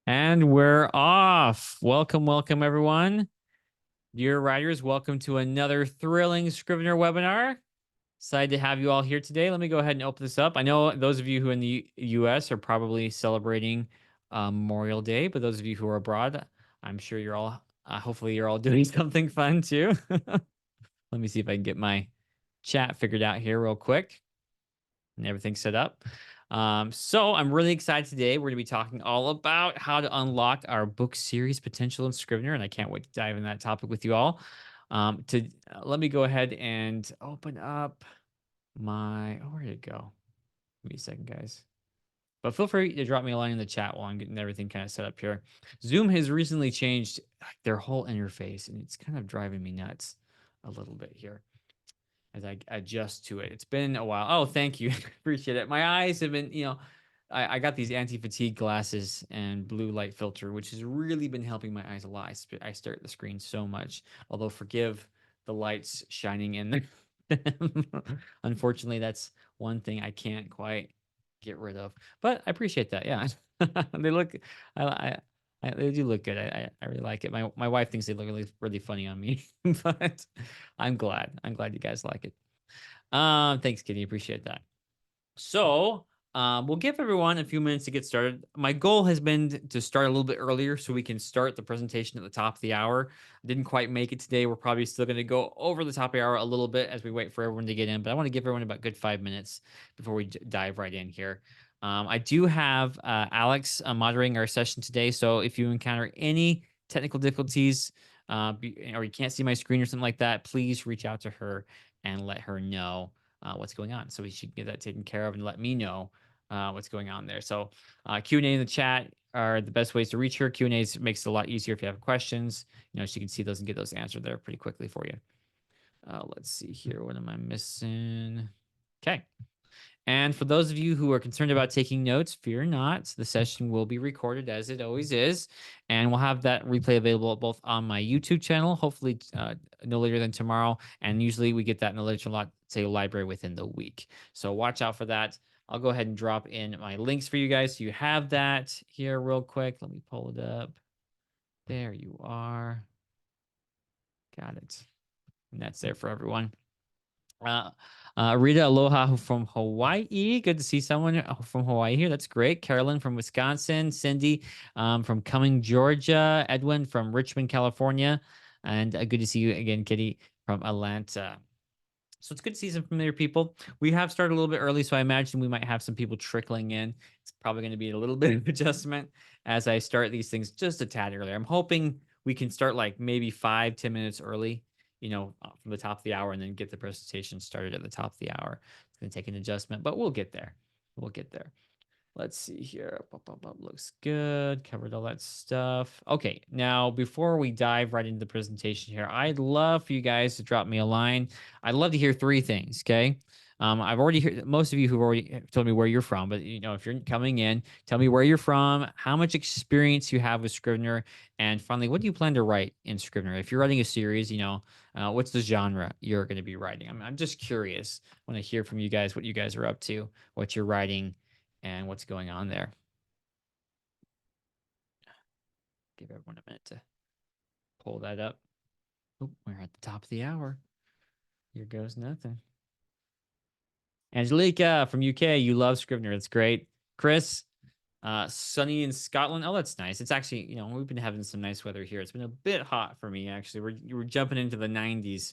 And we're off. Welcome, welcome, everyone. Dear writers, welcome to another thrilling Scrivener webinar. Excited to have you all here today. Let me go ahead and open this up. I know those of you who are in the US are probably celebrating Memorial Day, but those of you who are abroad, I'm sure you're all, hopefully, you're all doing something fun too. Let me see if I can get my chat figured out here real quick and everything set up. So I'm really excited today. We're going to be talking all about how to unlock our book series potential in Scrivener, and I can't wait to dive in that topic with you all. Let me go ahead and open up my. Oh, where did it go? Give me a second, guys. But feel free to drop me a line in the chat while I'm getting everything kind of set up here. Zoom has recently changed their whole interface, and it's kind of driving me nuts a little bit here as I adjust to it. It's been a while. Oh, thank you. Appreciate it. My eyes have been, I got these anti-fatigue glasses and blue light filter, which has really been helping my eyes a lot. I stare at the screen so much, although forgive the lights shining in them. Unfortunately, that's one thing I can't quite get rid of, but I appreciate that. Yeah. They look, I, I, they do look good. I really like it. My wife thinks they look really, really funny on me, but I'm glad. I'm glad you guys like it. Thanks, Kitty. Appreciate that. So, we'll give everyone a few minutes to get started. My goal has been to start a little bit earlier so we can start the presentation at the top of the hour. Didn't quite make it today. We're probably still going to go over the top of the hour a little bit as we wait for everyone to get in, but I want to give everyone about good 5 minutes before we dive right in here. I do have Alex moderating our session today, so if you encounter any technical difficulties or you can't see my screen or something like that, please reach out to her and let her know what's going on, so we should get that taken care of and let me know what's going on there. So Q&A in the chat are the best ways to reach her. Q&A makes it a lot easier if you have questions. She can see those and get those answered there pretty quickly for you. Let's see here. What am I missing? Okay. And for those of you who are concerned about taking notes, fear not. The session will be recorded as it always is. And we'll have that replay available both on my YouTube channel, hopefully no later than tomorrow. And usually we get that in the literature library within the week. So watch out for that. I'll go ahead and drop in my links for you guys. So you have that here real quick. Let me pull it up. There you are. Got it. And that's there for everyone. Rita, aloha from Hawaii. Good to see someone from Hawaii here. That's great. Carolyn from Wisconsin. Cindy from Cumming, Georgia. Edwin from Richmond, California. And good to see you again, Kitty from Atlanta. So it's good to see some familiar people. We have started a little bit early, so I imagine we might have some people trickling in. It's probably going to be a little bit of adjustment as I start these things just a tad earlier. I'm hoping we can start like maybe 5-10 minutes early, from the top of the hour, and then get the presentation started at the top of the hour. It's going to take an adjustment, but we'll get there. We'll get there. Let's see here. Looks good. Covered all that stuff. Okay, now before we dive right into the presentation here, I'd love for you guys to drop me a line. I'd love to hear three things, okay? I've already heard most of you who've already told me where you're from, but if you're coming in, tell me where you're from, how much experience you have with Scrivener, and finally, what do you plan to write in Scrivener? If you're writing a series, what's the genre you're going to be writing? I'm just curious. I want to hear from you guys what you guys are up to, what you're writing, and what's going on there. Give everyone a minute to pull that up. Oh, we're at the top of the hour. Here goes nothing. Angelica from UK, you love Scrivener. That's great. Chris, sunny in Scotland. Oh, that's nice. It's actually, we've been having some nice weather here. It's been a bit hot for me, actually. We're jumping into the 90s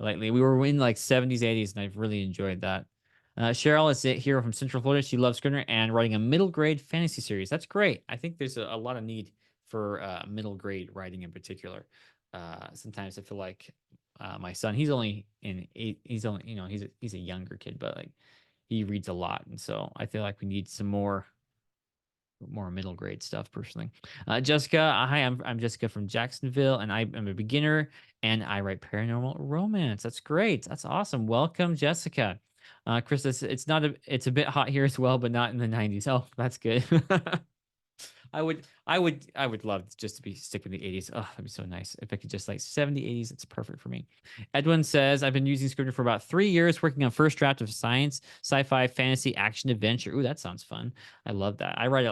lately. We were in like 70s, 80s, and I've really enjoyed that. Cheryl is here from Central Florida. She loves Scrivener and writing a middle grade fantasy series. That's great. I think there's a lot of need for middle grade writing in particular. Sometimes I feel like my son, he's only in eight. He's only, he's a younger kid, but like he reads a lot, and so I feel like we need some more middle grade stuff personally. Jessica, hi, I'm Jessica from Jacksonville, and I'm a beginner, and I write paranormal romance. That's great. That's awesome. Welcome, Jessica. Chris, it's a bit hot here as well, but not in the 90s. Oh, that's good. I would love just to stick with the 80s. Oh, that'd be so nice. If I could just like 70, 80s, it's perfect for me. Edwin says, I've been using Scrivener for about 3 years, working on first draft of science, sci-fi, fantasy, action, adventure. Ooh, that sounds fun. I love that. I write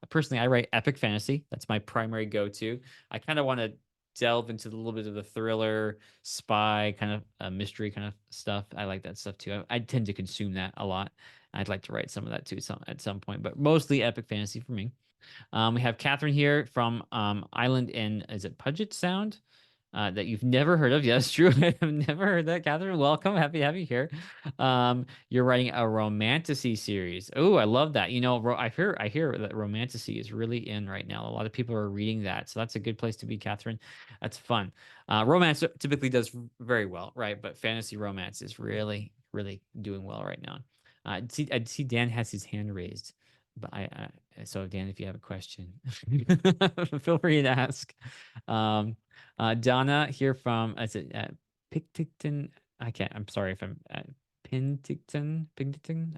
Personally, I write epic fantasy. That's my primary go-to. I kind of want to delve into a little bit of the thriller, spy kind of mystery kind of stuff. I like that stuff too. I tend to consume that a lot. I'd like to write some of that too, at some point, but mostly epic fantasy for me. We have Catherine here from Island in, is it Puget Sound? That you've never heard of. Yes, true. I have never heard that. Catherine, welcome. Happy to have you here. You're writing a romantasy series. Oh, I love that. I hear that romantasy is really in right now. A lot of people are reading that, so that's a good place to be, Catherine. That's fun. Romance typically does very well, right? But fantasy romance is really, really doing well right now. I see Dan has his hand raised, but so Dan, if you have a question, feel free to ask. Um, Donna here from, is it Picticton? I can't. I'm sorry if I'm Pintington.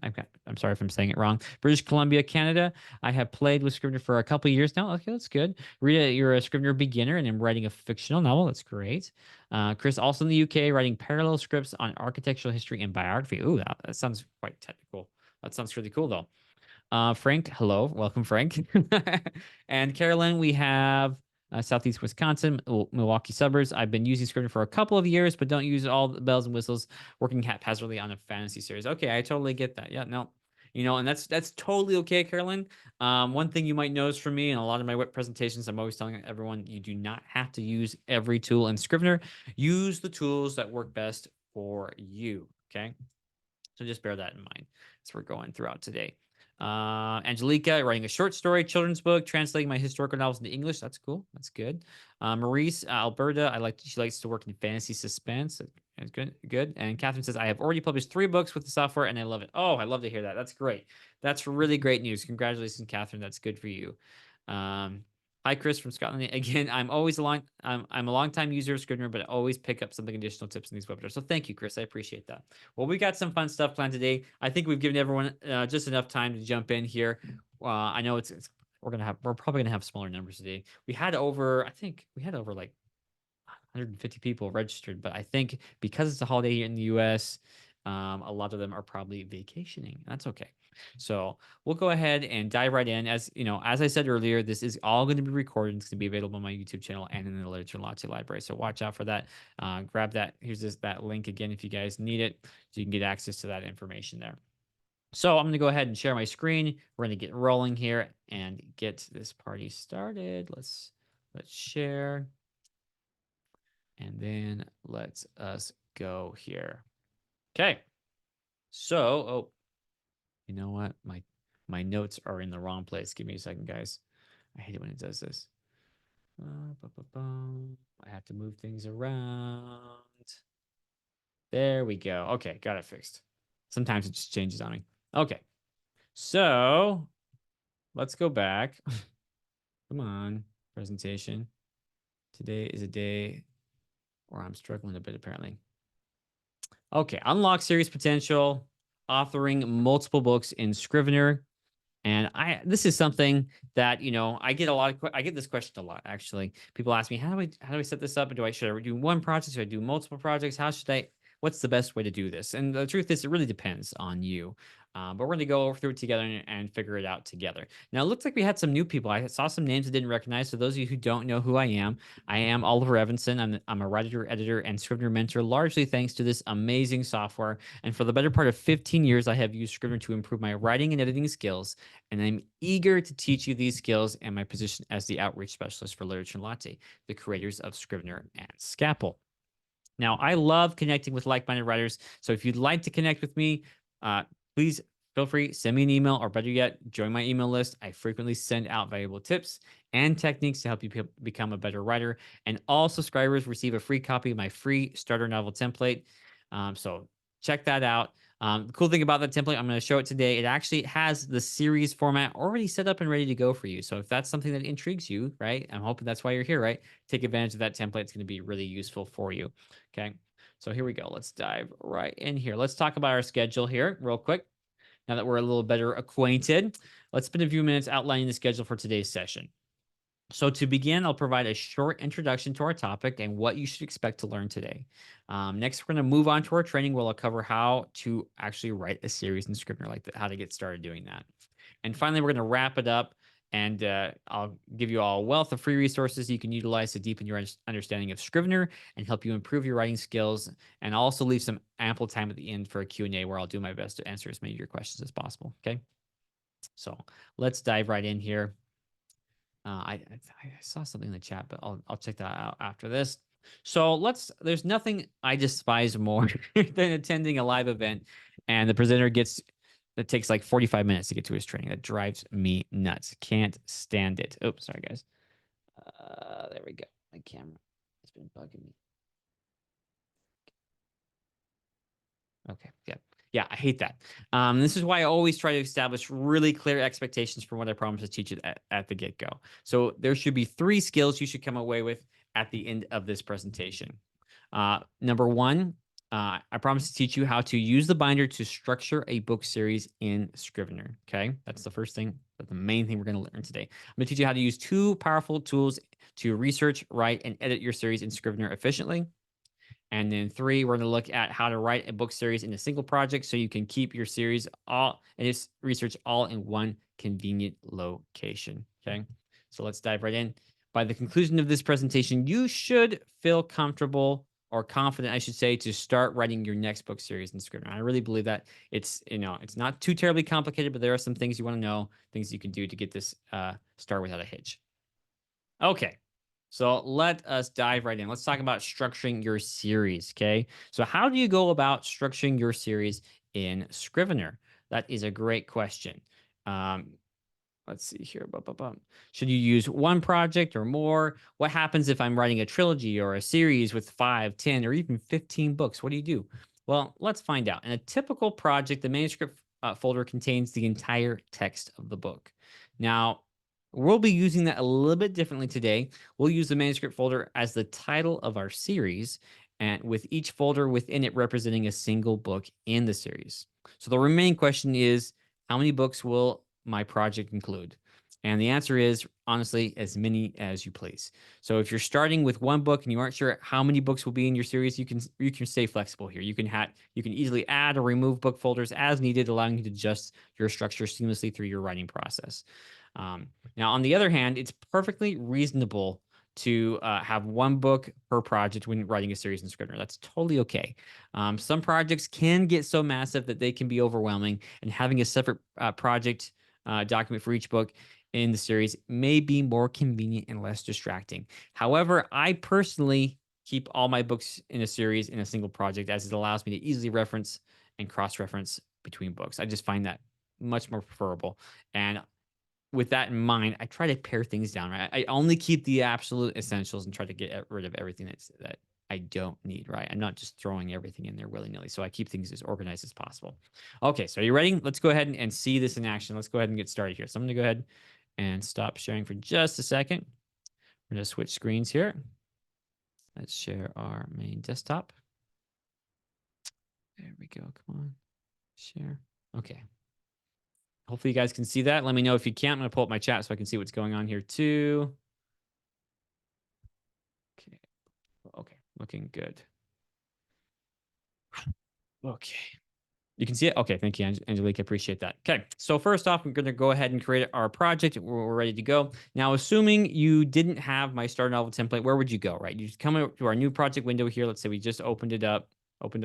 I'm sorry if I'm saying it wrong. British Columbia, Canada. I have played with Scrivener for a couple years now. Okay, that's good. Rita, you're a Scrivener beginner, and I'm writing a fictional novel. That's great. Chris, also in the UK, writing parallel scripts on architectural history and biography. Ooh, that sounds quite technical. That sounds really cool, though. Frank, hello, welcome, Frank. And Carolyn, we have Southeast Wisconsin, Milwaukee suburbs. I've been using Scrivener for a couple of years, but don't use all the bells and whistles. Working haphazardly on a fantasy series. Okay, I totally get that. Yeah, no, and that's totally okay, Carolyn. One thing you might notice from me and a lot of my web presentations, I'm always telling everyone you do not have to use every tool in Scrivener. Use the tools that work best for you. Okay. So just bear that in mind as we're going throughout today. Angelica, writing a short story, children's book, translating my historical novels into English. That's cool. That's good. Maurice, Alberta, she likes to work in fantasy suspense. That's good. Good. And Catherine says, I have already published 3 books with the software and I love it. Oh, I love to hear that. That's great. That's really great news. Congratulations, Catherine. That's good for you. Um, Hi, Chris from Scotland. Again, I'm a long time user of Scrivener, but I always pick up something additional tips in these webinars. So thank you, Chris. I appreciate that. Well, we got some fun stuff planned today. I think we've given everyone just enough time to jump in here. I know we're probably gonna have smaller numbers today. I think we had over like 150 people registered, but I think because it's a holiday here in the U.S., a lot of them are probably vacationing. That's okay. So we'll go ahead and dive right in. As you know, as I said earlier, this is all going to be recorded. It's going to be available on my YouTube channel and in the Literature Latte library. So watch out for that. Grab that. Here's that link again if you guys need it, so you can get access to that information there. So I'm going to go ahead and share my screen. We're going to get rolling here and get this party started. Let's share. And then let's us go here. Okay. So, you know what? My notes are in the wrong place. Give me a second, guys. I hate it when it does this. I have to move things around. There we go. Okay, got it fixed. Sometimes it just changes on me. Okay. So, let's go back. Come on, presentation. Today is a day where I'm struggling a bit, apparently. Okay, unlock series potential, authoring multiple books in Scrivener. And this is something that, I get this question a lot, actually. People ask me, how do I set this up? And should I do one project? Should I do multiple projects? What's the best way to do this? And the truth is, it really depends on you. But we're going to go through it together and figure it out together. Now, it looks like we had some new people. I saw some names I didn't recognize. So those of you who don't know who I am Oliver Evanson. I'm a writer, editor, and Scrivener mentor, largely thanks to this amazing software. And for the better part of 15 years, I have used Scrivener to improve my writing and editing skills. And I'm eager to teach you these skills and my position as the outreach specialist for Literature Latte, the creators of Scrivener and Scapple. Now, I love connecting with like-minded writers. So if you'd like to connect with me, please feel free, send me an email, or better yet, join my email list. I frequently send out valuable tips and techniques to help you become a better writer. And all subscribers receive a free copy of my free starter novel template. So check that out. The cool thing about that template, I'm going to show it today. It actually has the series format already set up and ready to go for you. So if that's something that intrigues you, right? I'm hoping that's why you're here, right? Take advantage of that template. It's going to be really useful for you. Okay. So here we go. Let's dive right in here. Let's talk about our schedule here real quick. Now that we're a little better acquainted, let's spend a few minutes outlining the schedule for today's session. So to begin, I'll provide a short introduction to our topic and what you should expect to learn today. Next, we're going to move on to our training where I'll cover how to actually write a series in Scrivener, how to get started doing that. And finally, we're going to wrap it up And I'll give you all a wealth of free resources you can utilize to deepen your understanding of Scrivener and help you improve your writing skills. And I'll also leave some ample time at the end for a Q&A where I'll do my best to answer as many of your questions as possible. Okay. So let's dive right in here. I saw something in the chat, but I'll check that out after this. So there's nothing I despise more than attending a live event and the presenter that takes like 45 minutes to get to his training. That drives me nuts. Can't stand it. Oops, sorry guys. There we go. My camera has been bugging me. Okay. Yeah. Yeah, I hate that. This is why I always try to establish really clear expectations for what I promise to teach you at the get-go. So there should be 3 skills you should come away with at the end of this presentation. Number 1, I promise to teach you how to use the binder to structure a book series in Scrivener. Okay, that's the first thing. That's the main thing we're going to learn today. I'm going to teach you how to use 2 powerful tools to research, write, and edit your series in Scrivener efficiently. And then 3, we're going to look at how to write a book series in a single project so you can keep your series all and its research all in one convenient location. Okay, so let's dive right in. By the conclusion of this presentation, you should feel comfortable or confident, I should say, to start writing your next book series in Scrivener. I really believe that it's not too terribly complicated, but there are some things you want to know, things you can do to get this start without a hitch. Okay. So let us dive right in. Let's talk about structuring your series. Okay. So, how do you go about structuring your series in Scrivener? That is a great question. Um, let's see here. Should you use one project or more? What happens if I'm writing a trilogy or a series with 5, 10, or even 15 books? What do you do? Well, let's find out. In a typical project, the manuscript folder contains the entire text of the book. Now, we'll be using that a little bit differently today. We'll use the manuscript folder as the title of our series, and with each folder within it representing a single book in the series. So the remaining question is, how many books will my project include? And the answer is, honestly, as many as you please. So if you're starting with one book and you aren't sure how many books will be in your series, you can stay flexible here. You can easily add or remove book folders as needed, allowing you to adjust your structure seamlessly through your writing process. Now, on the other hand, it's perfectly reasonable to have one book per project when writing a series in Scrivener. That's totally okay. Some projects can get so massive that they can be overwhelming, and having a separate project document for each book in the series may be more convenient and less distracting. However, I personally keep all my books in a series in a single project, as it allows me to easily reference and cross-reference between books. I just find that much more preferable. And with that in mind, I try to pare things down, right? I only keep the absolute essentials and try to get rid of everything that I don't need, right? I'm not just throwing everything in there willy-nilly. So I keep things as organized as possible. Okay, so are you ready? Let's go ahead and see this in action. Let's go ahead and get started here. So I'm going to go ahead and stop sharing for just a second. We're going to switch screens here. Let's share our main desktop. There we go. Come on. Share. Okay. Hopefully you guys can see that. Let me know if you can't. I'm going to pull up my chat so I can see what's going on here too. Okay. Okay. Looking good. Okay. You can see it? Okay. Thank you, Angelique. I appreciate that. Okay. So first off, we're going to go ahead and create our project. We're ready to go. Now, assuming you didn't have my start novel template, where would you go, right? You just come to our new project window here. Let's say we just opened up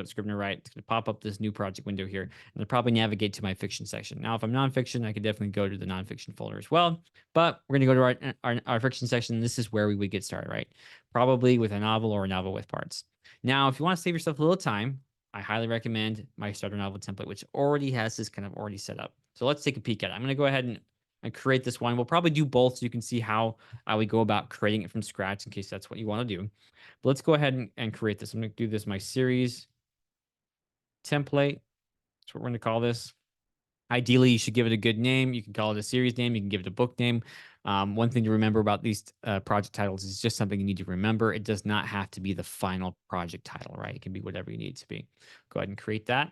Scrivener, right? It's going to pop up this new project window here, and it'll probably navigate to my fiction section. Now, if I'm nonfiction, I could definitely go to the nonfiction folder as well, but we're going to go to our fiction section. This is where we would get started, right? Probably with a novel or a novel with parts. Now, if you want to save yourself a little time, I highly recommend my starter novel template, which already has this kind of already set up. So let's take a peek at it. I'm going to go ahead and create this one. We'll probably do both so you can see how I would go about creating it from scratch in case that's what you want to do. But let's go ahead and create this. I'm going to do this my series template. That's what we're going to call this. Ideally, you should give it a good name. You can call it a series name. You can give it a book name. One thing to remember about these project titles is just something you need to remember. It does not have to be the final project title, right? It can be whatever you need it to be. Go ahead and create that.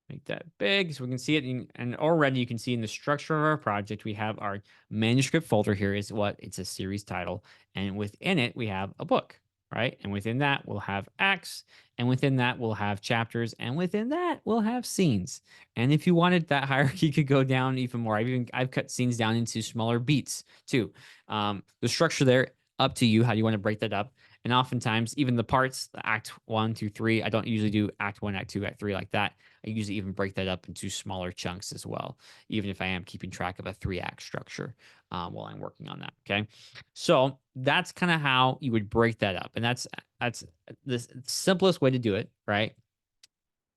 Make that big so we can see it. And already you can see in the structure of our project, we have our manuscript folder here is what it's a series title. And within it, we have a book. right? And within that, we'll have acts. And within that, we'll have chapters. And within that, we'll have scenes. And if you wanted, that hierarchy could go down even more. I've cut scenes down into smaller beats too. The structure there, up to you how you want to break that up. And oftentimes, even the parts, the act 1 2 3, I don't usually do act 1, act 2, act 3 like that. I usually even break that up into smaller chunks as well, even if I am keeping track of a 3 act structure while I'm working on that. Okay. So that's kind of how you would break that up. And that's the simplest way to do it, right?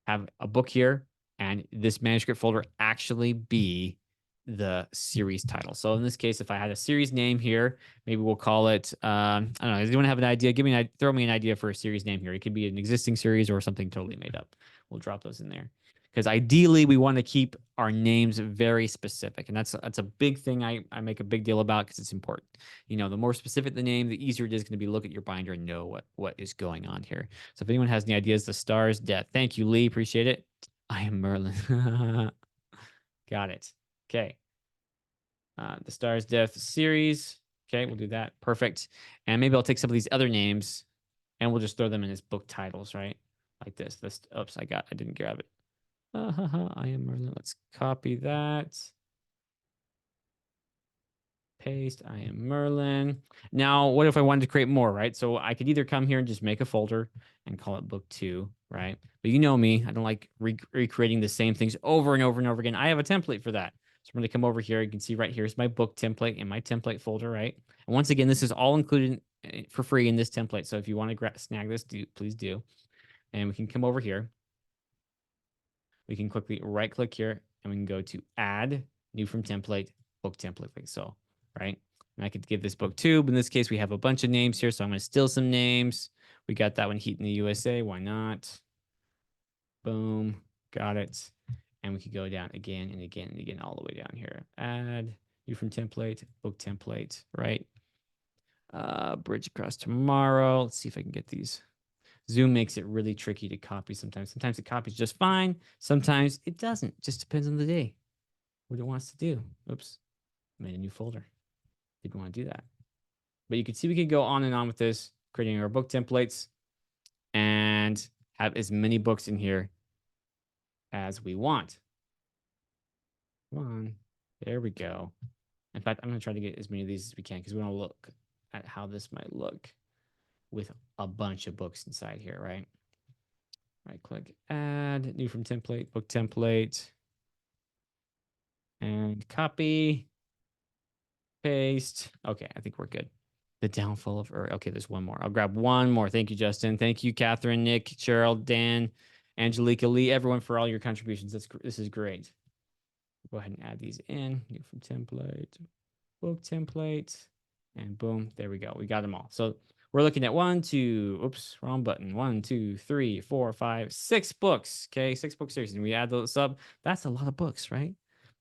Have a book here and this manuscript folder actually be the series title. So in this case, if I had a series name here, maybe we'll call it, I don't know, does anyone have an idea? Throw me an idea for a series name here. It could be an existing series or something totally made up. We'll drop those in there. Because ideally we want to keep our names very specific. And that's a big thing I make a big deal about because it's important. You know, the more specific the name, the easier it is going to be look at your binder and know what is going on here. So if anyone has any ideas, the star's death. Thank you, Lee. Appreciate it. I am Merlin. Got it. Okay. The Star's Death series. Okay, we'll do that. Perfect. And maybe I'll take some of these other names and we'll just throw them in as book titles, right? Like this. Oops, I didn't grab it. I am Merlin. Let's copy that. Paste. I am Merlin. Now, what if I wanted to create more, right? So I could either come here and just make a folder and call it book 2, right? But you know me, I don't like recreating the same things over and over and over again. I have a template for that. So I'm going to come over here. You can see right here is my book template in my template folder, right? And once again, this is all included for free in this template. So if you want to snag this, please do. And we can come over here. We can quickly right click here and we can go to add new from template, book template like so, right? And I could give this book 2, but in this case, we have a bunch of names here. So I'm going to steal some names. We got that one, Heat in the USA. Why not? Boom. Got it. And we could go down again and again and again, all the way down here. Add new from template, book template, right? Bridge across tomorrow. Let's see if I can get these. Zoom makes it really tricky to copy sometimes. Sometimes it copies just fine. Sometimes it doesn't. Just depends on the day, what it wants to do. Oops, made a new folder. Didn't want to do that. But you can see we could go on and on with this, creating our book templates and have as many books in here as we want. Come on. There we go. In fact, I'm going to try to get as many of these as we can because we want to look at how this might look with a bunch of books inside here, right? Right click, add, new from template, book template, and copy, paste. Okay, I think we're good. The downfall of Ur. Okay, there's one more. I'll grab one more. Thank you, Justin. Thank you, Catherine, Nick, Cheryl, Dan, Angelica, Lee, everyone for all your contributions. This is great. Go ahead and add these in. New from template, book template, and boom, there we go. We got them all. So we're looking at 1, 2, oops, wrong button. 1, 2, 3, 4, 5, 6 books. Okay, 6 book series. And we add those up. That's a lot of books, right?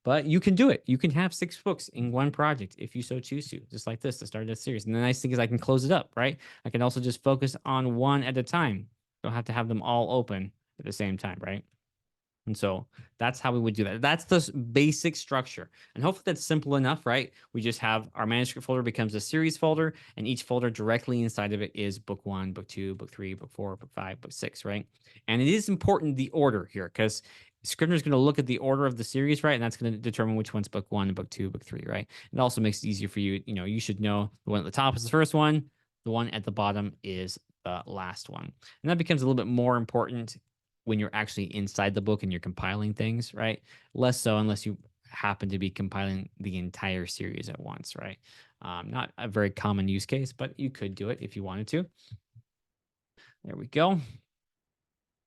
But you can do it. You can have 6 books in one project if you so choose to, just like this to start a series. And the nice thing is I can close it up, right? I can also just focus on one at a time. Don't have to have them all open at the same time, right? And so that's how we would do that. That's the basic structure. And hopefully that's simple enough, right? We just have our manuscript folder becomes a series folder, and each folder directly inside of it is book 1, book 2, book 3, book 4, book 5, book 6, right? And it is important the order here because Scrivener is going to look at the order of the series, right? And that's going to determine which one's book 1 and book 2, book 3, right? It also makes it easier for you. You know, you should know the one at the top is the first one, the one at the bottom is the last one. And that becomes a little bit more important when you're actually inside the book and you're compiling things, right? Less so unless you happen to be compiling the entire series at once, right? Not a very common use case, but you could do it if you wanted to. There we go.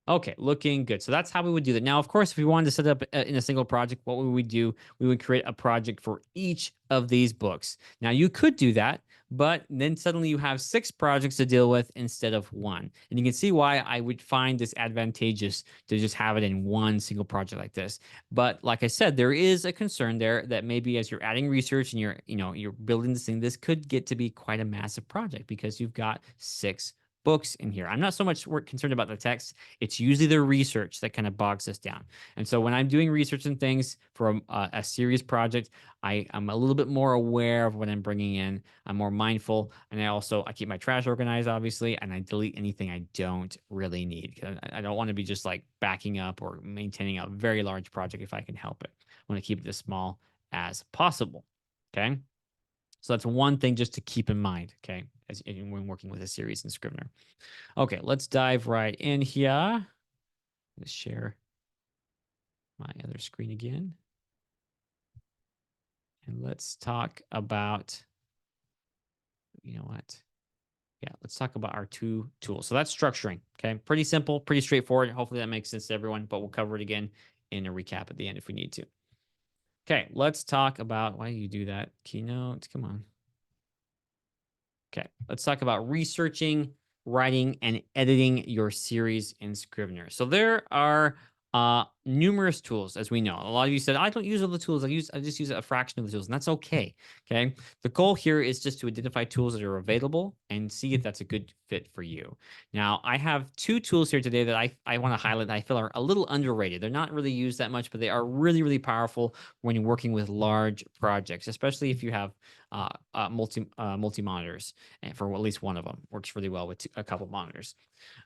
Okay, looking good. So that's how we would do that. Now, of course, if we wanted to set up in a single project, what would we do? We would create a project for each of these books. Now, you could do that, but then suddenly you have 6 projects to deal with instead of 1. And you can see why I would find this advantageous to just have it in one single project like this. But like I said, there is a concern there that maybe as you're adding research and you're building this thing, this could get to be quite a massive project because you've got 6 books in here. I'm not so much concerned about the text. It's usually the research that kind of bogs us down. And so when I'm doing research and things for a serious project, I'm a little bit more aware of what I'm bringing in. I'm more mindful, and I keep my trash organized, obviously, and I delete anything I don't really need. I don't want to be just like backing up or maintaining a very large project if I can help it. I want to keep it as small as possible. Okay. So that's one thing just to keep in mind, okay, when working with a series in Scrivener. Okay, let's dive right in here. Let's share my other screen again. And let's talk about, you know what? Yeah, let's talk about our two tools. So that's structuring, okay? Pretty simple, pretty straightforward. Hopefully that makes sense to everyone, but we'll cover it again in a recap at the end if we need to. Okay, let's talk about, why do you do that? Keynote, come on. Okay, let's talk about researching, writing, and editing your series in Scrivener. So there are numerous tools, as we know. A lot of you said, I don't use all the tools. I just use a fraction of the tools, and that's okay. Okay. The goal here is just to identify tools that are available and see if that's a good fit for you. Now, I have two tools here today that I want to highlight that I feel are a little underrated. They're not really used that much, but they are really, really powerful when you're working with large projects, especially if you have multi monitors. And for at least one of them works really well with a couple monitors.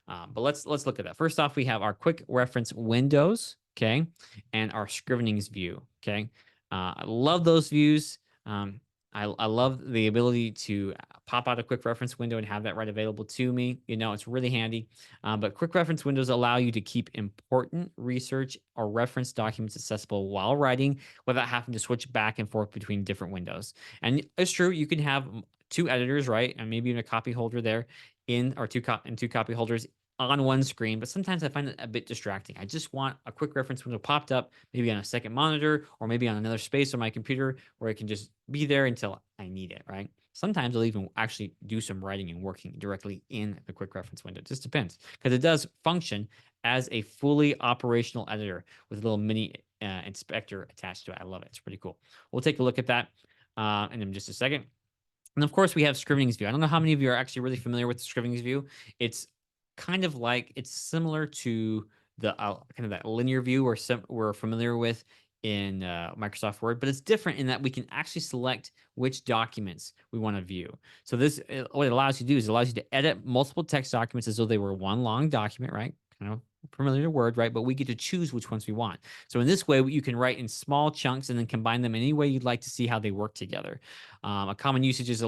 But let's look at that. First off, we have our quick reference windows, okay, and our scrivenings view, okay. I love those views. I love the ability to pop out a quick reference window and have that right available to me. You know, it's really handy. But quick reference windows allow you to keep important research or reference documents accessible while writing without having to switch back and forth between different windows. And it's true, you can have two editors, right, and maybe even a copy holder there two copy holders on one screen, but sometimes I find it a bit distracting. I just want a quick reference window popped up, maybe on a second monitor or maybe on another space on my computer where it can just be there until I need it, right? Sometimes I'll even actually do some writing and working directly in the quick reference window. It just depends because it does function as a fully operational editor with a little mini inspector attached to it. I love it. It's pretty cool. We'll take a look at that in just a second. And of course, we have Scrivenings view. I don't know how many of you are actually really familiar with the Scrivenings view. It's kind of like it's similar to the kind of that linear view we're familiar with in Microsoft Word, but it's different in that we can actually select which documents we want to view. So this, what it allows you to do is it allows you to edit multiple text documents as though they were one long document, right? Kind of familiar to Word, right? But we get to choose which ones we want. So in this way, you can write in small chunks and then combine them any way you'd like to see how they work together. A common usage is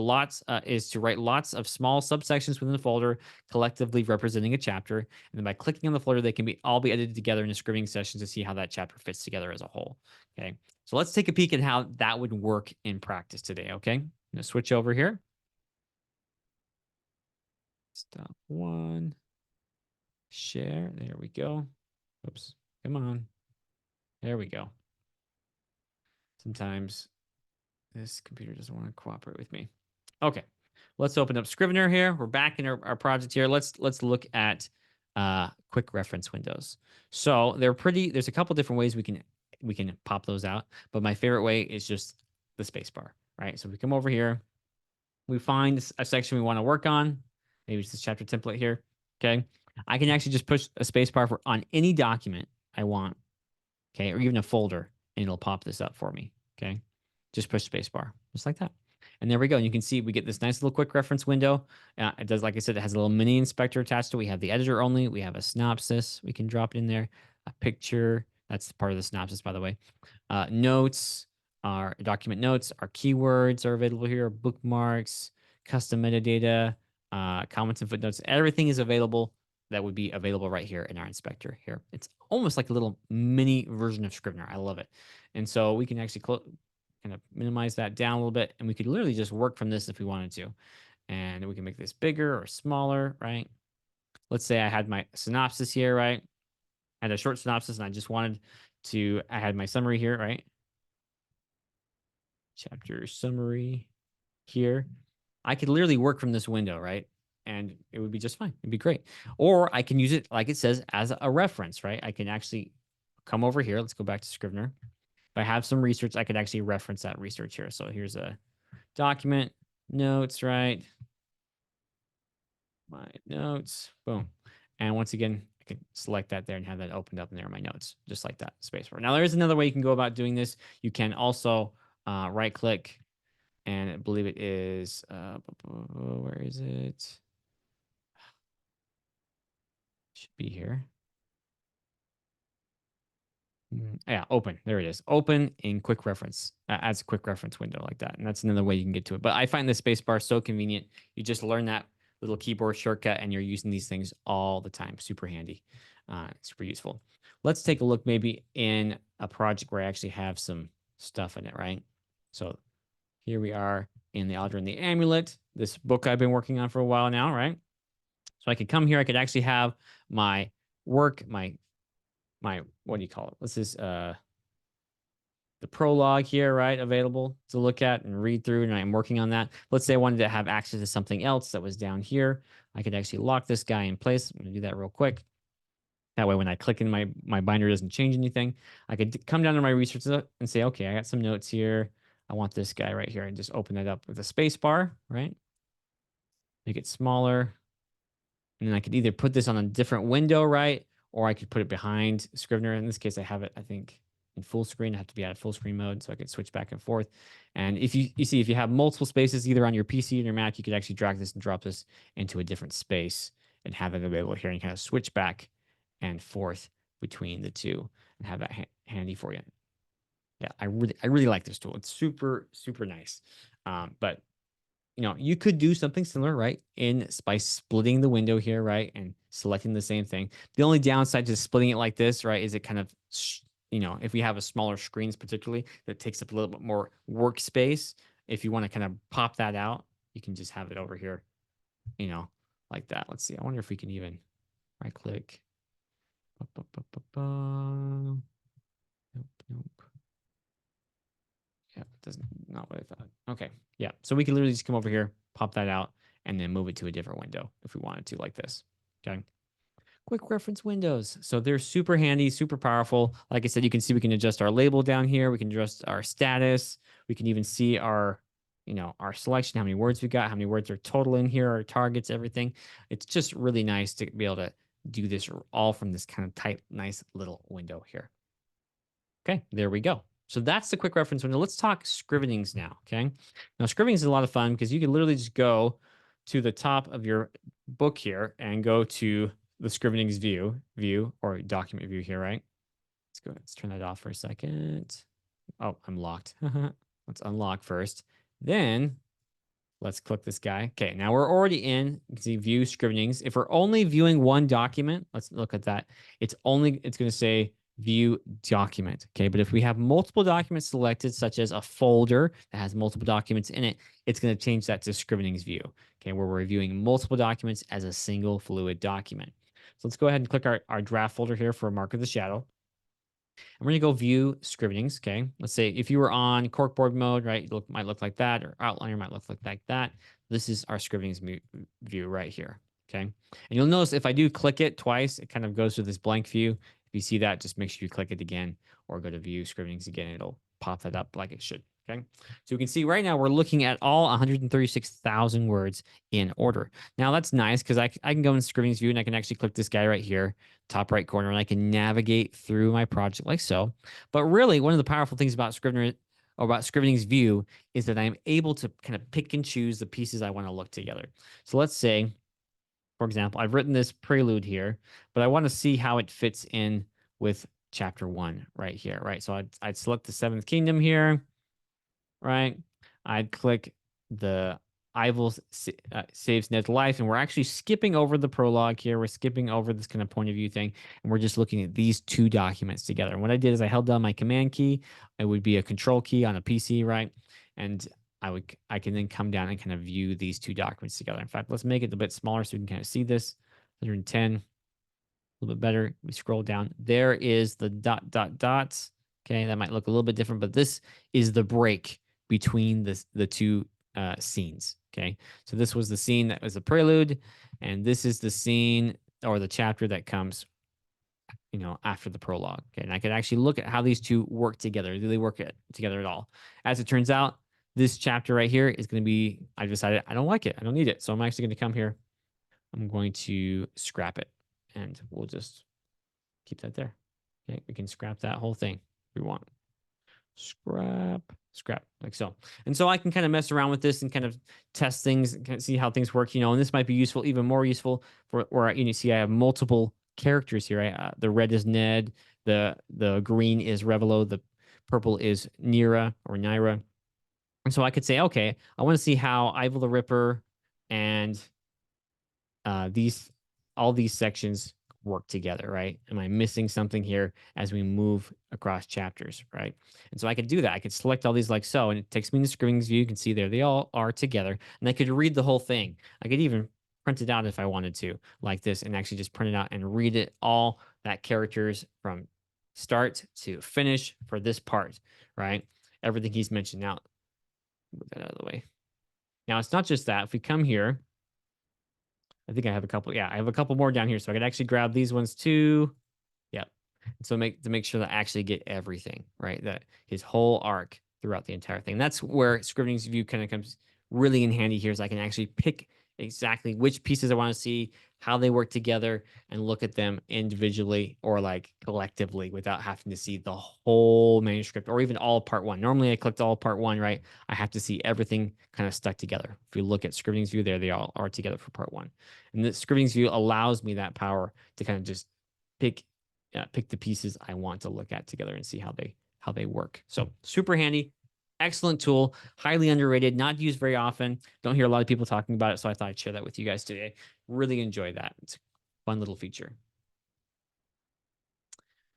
is to write lots of small subsections within the folder, collectively representing a chapter. And then by clicking on the folder, they can all be edited together in a scrivening session to see how that chapter fits together as a whole. Okay, so let's take a peek at how that would work in practice today. Okay, I'm gonna switch over here. Stop one. Share. There we go. Oops. Come on. There we go. Sometimes this computer doesn't want to cooperate with me. Okay. Let's open up Scrivener here. We're back in our project here. Let's look at quick reference windows. So there's a couple different ways we can pop those out, but my favorite way is just the space bar, right? So we come over here, we find a section we want to work on. Maybe it's this chapter template here. Okay. I can actually just push a space bar on any document I want, okay, or even a folder, and it'll pop this up for me. Okay. Just push space bar, just like that. And there we go. And you can see we get this nice little quick reference window. It does, like I said, it has a little mini inspector attached to it. We have the editor only. We have a synopsis. We can drop it in there. A picture. That's part of the synopsis, by the way. Notes, our document notes, our keywords are available here. Bookmarks, custom metadata, comments and footnotes. Everything is available that would be available right here in our inspector here. It's almost like a little mini version of Scrivener. I love it. And so we can actually kind of minimize that down a little bit, and we could literally just work from this if we wanted to. And we can make this bigger or smaller, right? Let's say I had my synopsis here, right? I had a short synopsis and I had my summary here, right? Chapter summary here. I could literally work from this window, right? And it would be just fine. It'd be great. Or I can use it, like it says, as a reference, right? I can actually come over here. Let's go back to Scrivener. If I have some research, I could actually reference that research here. So here's a document, notes, right? my notes. Boom. And once again, I can select that there and have that opened up in there in my notes, just like that, spacebar. Now, there is another way you can go about doing this. You can also right click, and I believe it is, where is it? Should be here. Yeah, open. There it is. Open in quick reference, as a quick reference window like that. And that's another way you can get to it. But I find the space bar so convenient. You just learn that little keyboard shortcut and you're using these things all the time. Super handy, super useful. Let's take a look maybe in a project where I actually have some stuff in it, right? So here we are in the Aldrin the Amulet, this book I've been working on for a while now, right? So I could come here. I could actually have my work, my what do you call it? This is the prologue here, right, available to look at and read through, and I'm working on that. Let's say I wanted to have access to something else that was down here. I could actually lock this guy in place. I'm gonna do that real quick. That way, when I click in my binder, it doesn't change anything. I could come down to my research and say, okay, I got some notes here. I want this guy right here, and just open it up with a space bar, right? Make it smaller. And then I could either put this on a different window, right? Or I could put it behind Scrivener. In this case, I have it, I think, in full screen. I have to be out of full screen mode, so I could switch back and forth. And if you see, if you have multiple spaces, either on your PC or your Mac, you could actually drag this and drop this into a different space and have it available here and kind of switch back and forth between the two and have that handy for you. Yeah, I really like this tool. It's super, super nice. But you could do something similar, right? By splitting the window here, right? And selecting the same thing. The only downside to splitting it like this, right, is it kind of, if we have a smaller screens particularly, that takes up a little bit more workspace. If you want to kind of pop that out, you can just have it over here, like that. Let's see. I wonder if we can even right click. Nope, nope. Yeah, it doesn't, not what I thought. Okay. Yeah. So we can literally just come over here, pop that out, and then move it to a different window if we wanted to, like this. Okay. Quick reference windows. So they're super handy, super powerful. Like I said, you can see we can adjust our label down here. We can adjust our status. We can even see our selection, how many words we got, how many words are total in here, our targets, everything. It's just really nice to be able to do this all from this kind of tight, nice little window here. Okay, there we go. So that's the quick reference window. Let's talk scrivenings now, okay? Now, scrivenings is a lot of fun because you can literally just go to the top of your book here and go to the scrivenings view or document view here, right? Let's go. Let's turn that off for a second. Oh, I'm locked. Let's unlock first. Then let's click this guy. Okay, now we're already in. You can see view scrivenings. If we're only viewing one document, let's look at that. It's going to say view document. Okay, but if we have multiple documents selected, such as a folder that has multiple documents in it, it's going to change that to scrivenings view. Okay, where we're viewing multiple documents as a single fluid document. So let's go ahead and click our draft folder here for Mark of the Shadow. And we're going to go view scrivenings. Okay. Let's say if you were on corkboard mode, right, it might look like that, or outliner might look like that. This is our scrivenings view right here. Okay. And you'll notice if I do click it twice, it kind of goes to this blank view. If you see that, just make sure you click it again or go to view scrivenings again. It'll pop that up like it should. Okay. So you can see right now we're looking at all 136,000 words in order. Now that's nice because I can go in scrivenings view and I can actually click this guy right here, top right corner, and I can navigate through my project like so. But really, one of the powerful things about Scrivener or about scrivenings view is that I'm able to kind of pick and choose the pieces I want to look together. So let's say, for example, I've written this prelude here, but I want to see how it fits in with chapter 1 right here, right? So I'd select the Seventh Kingdom here, right? I'd click the Ivel saves Ned's life, and we're actually skipping over the prologue here. We're skipping over this kind of point of view thing, and we're just looking at these two documents together. And what I did is I held down my command key. It would be a control key on a PC, right? And I can then come down and kind of view these two documents together. In fact, let's make it a bit smaller so we can kind of see this. 110, a little bit better. We scroll down. There is the dots. Okay, that might look a little bit different, but this is the break between the two scenes. Okay, so this was the scene that was the prelude, and this is the scene or the chapter that comes, after the prologue. Okay, and I could actually look at how these two work together. Do they work together at all? As it turns out, this chapter right here is going to be. I decided I don't like it. I don't need it. So I'm actually going to come here, I'm going to scrap it, and we'll just keep that there. Okay, we can scrap that whole thing if we want. Scrap, like so. And so I can kind of mess around with this and kind of test things and kind of see how things work, and this might be useful, even more useful for where you see I have multiple characters here. Right? The red is Ned, the green is Revelo, the purple is Nyra. And so I could say, okay, I want to see how Ivel the Ripper and these all these sections work together, right? Am I missing something here as we move across chapters, right? And so I could do that. I could select all these like so, and it takes me in the Scrivenings view. You can see there they all are together, and I could read the whole thing. I could even print it out if I wanted to, like this, and actually just print it out and read it all that characters from start to finish for this part, right? Everything he's mentioned. Now, move that out of the way. Now it's not just that. If we come here, I think I have a couple. Yeah, I have a couple more down here, so I could actually grab these ones too. Yep. So make sure that I actually get everything right, that his whole arc throughout the entire thing. That's where Scrivening's view kind of comes really in handy here, is I can actually pick exactly which pieces I want to see, how they work together, and look at them individually or like collectively without having to see the whole manuscript or even all of part one. Normally I clicked all part one, right? I have to see everything kind of stuck together. If you look at Scrivening's view there, they all are together for part one. And the Scrivening's view allows me that power to kind of just pick pick the pieces I want to look at together and see how they work. So super handy, excellent tool, highly underrated, not used very often. Don't hear a lot of people talking about it, so I thought I'd share that with you guys today. Really enjoy that. It's a fun little feature.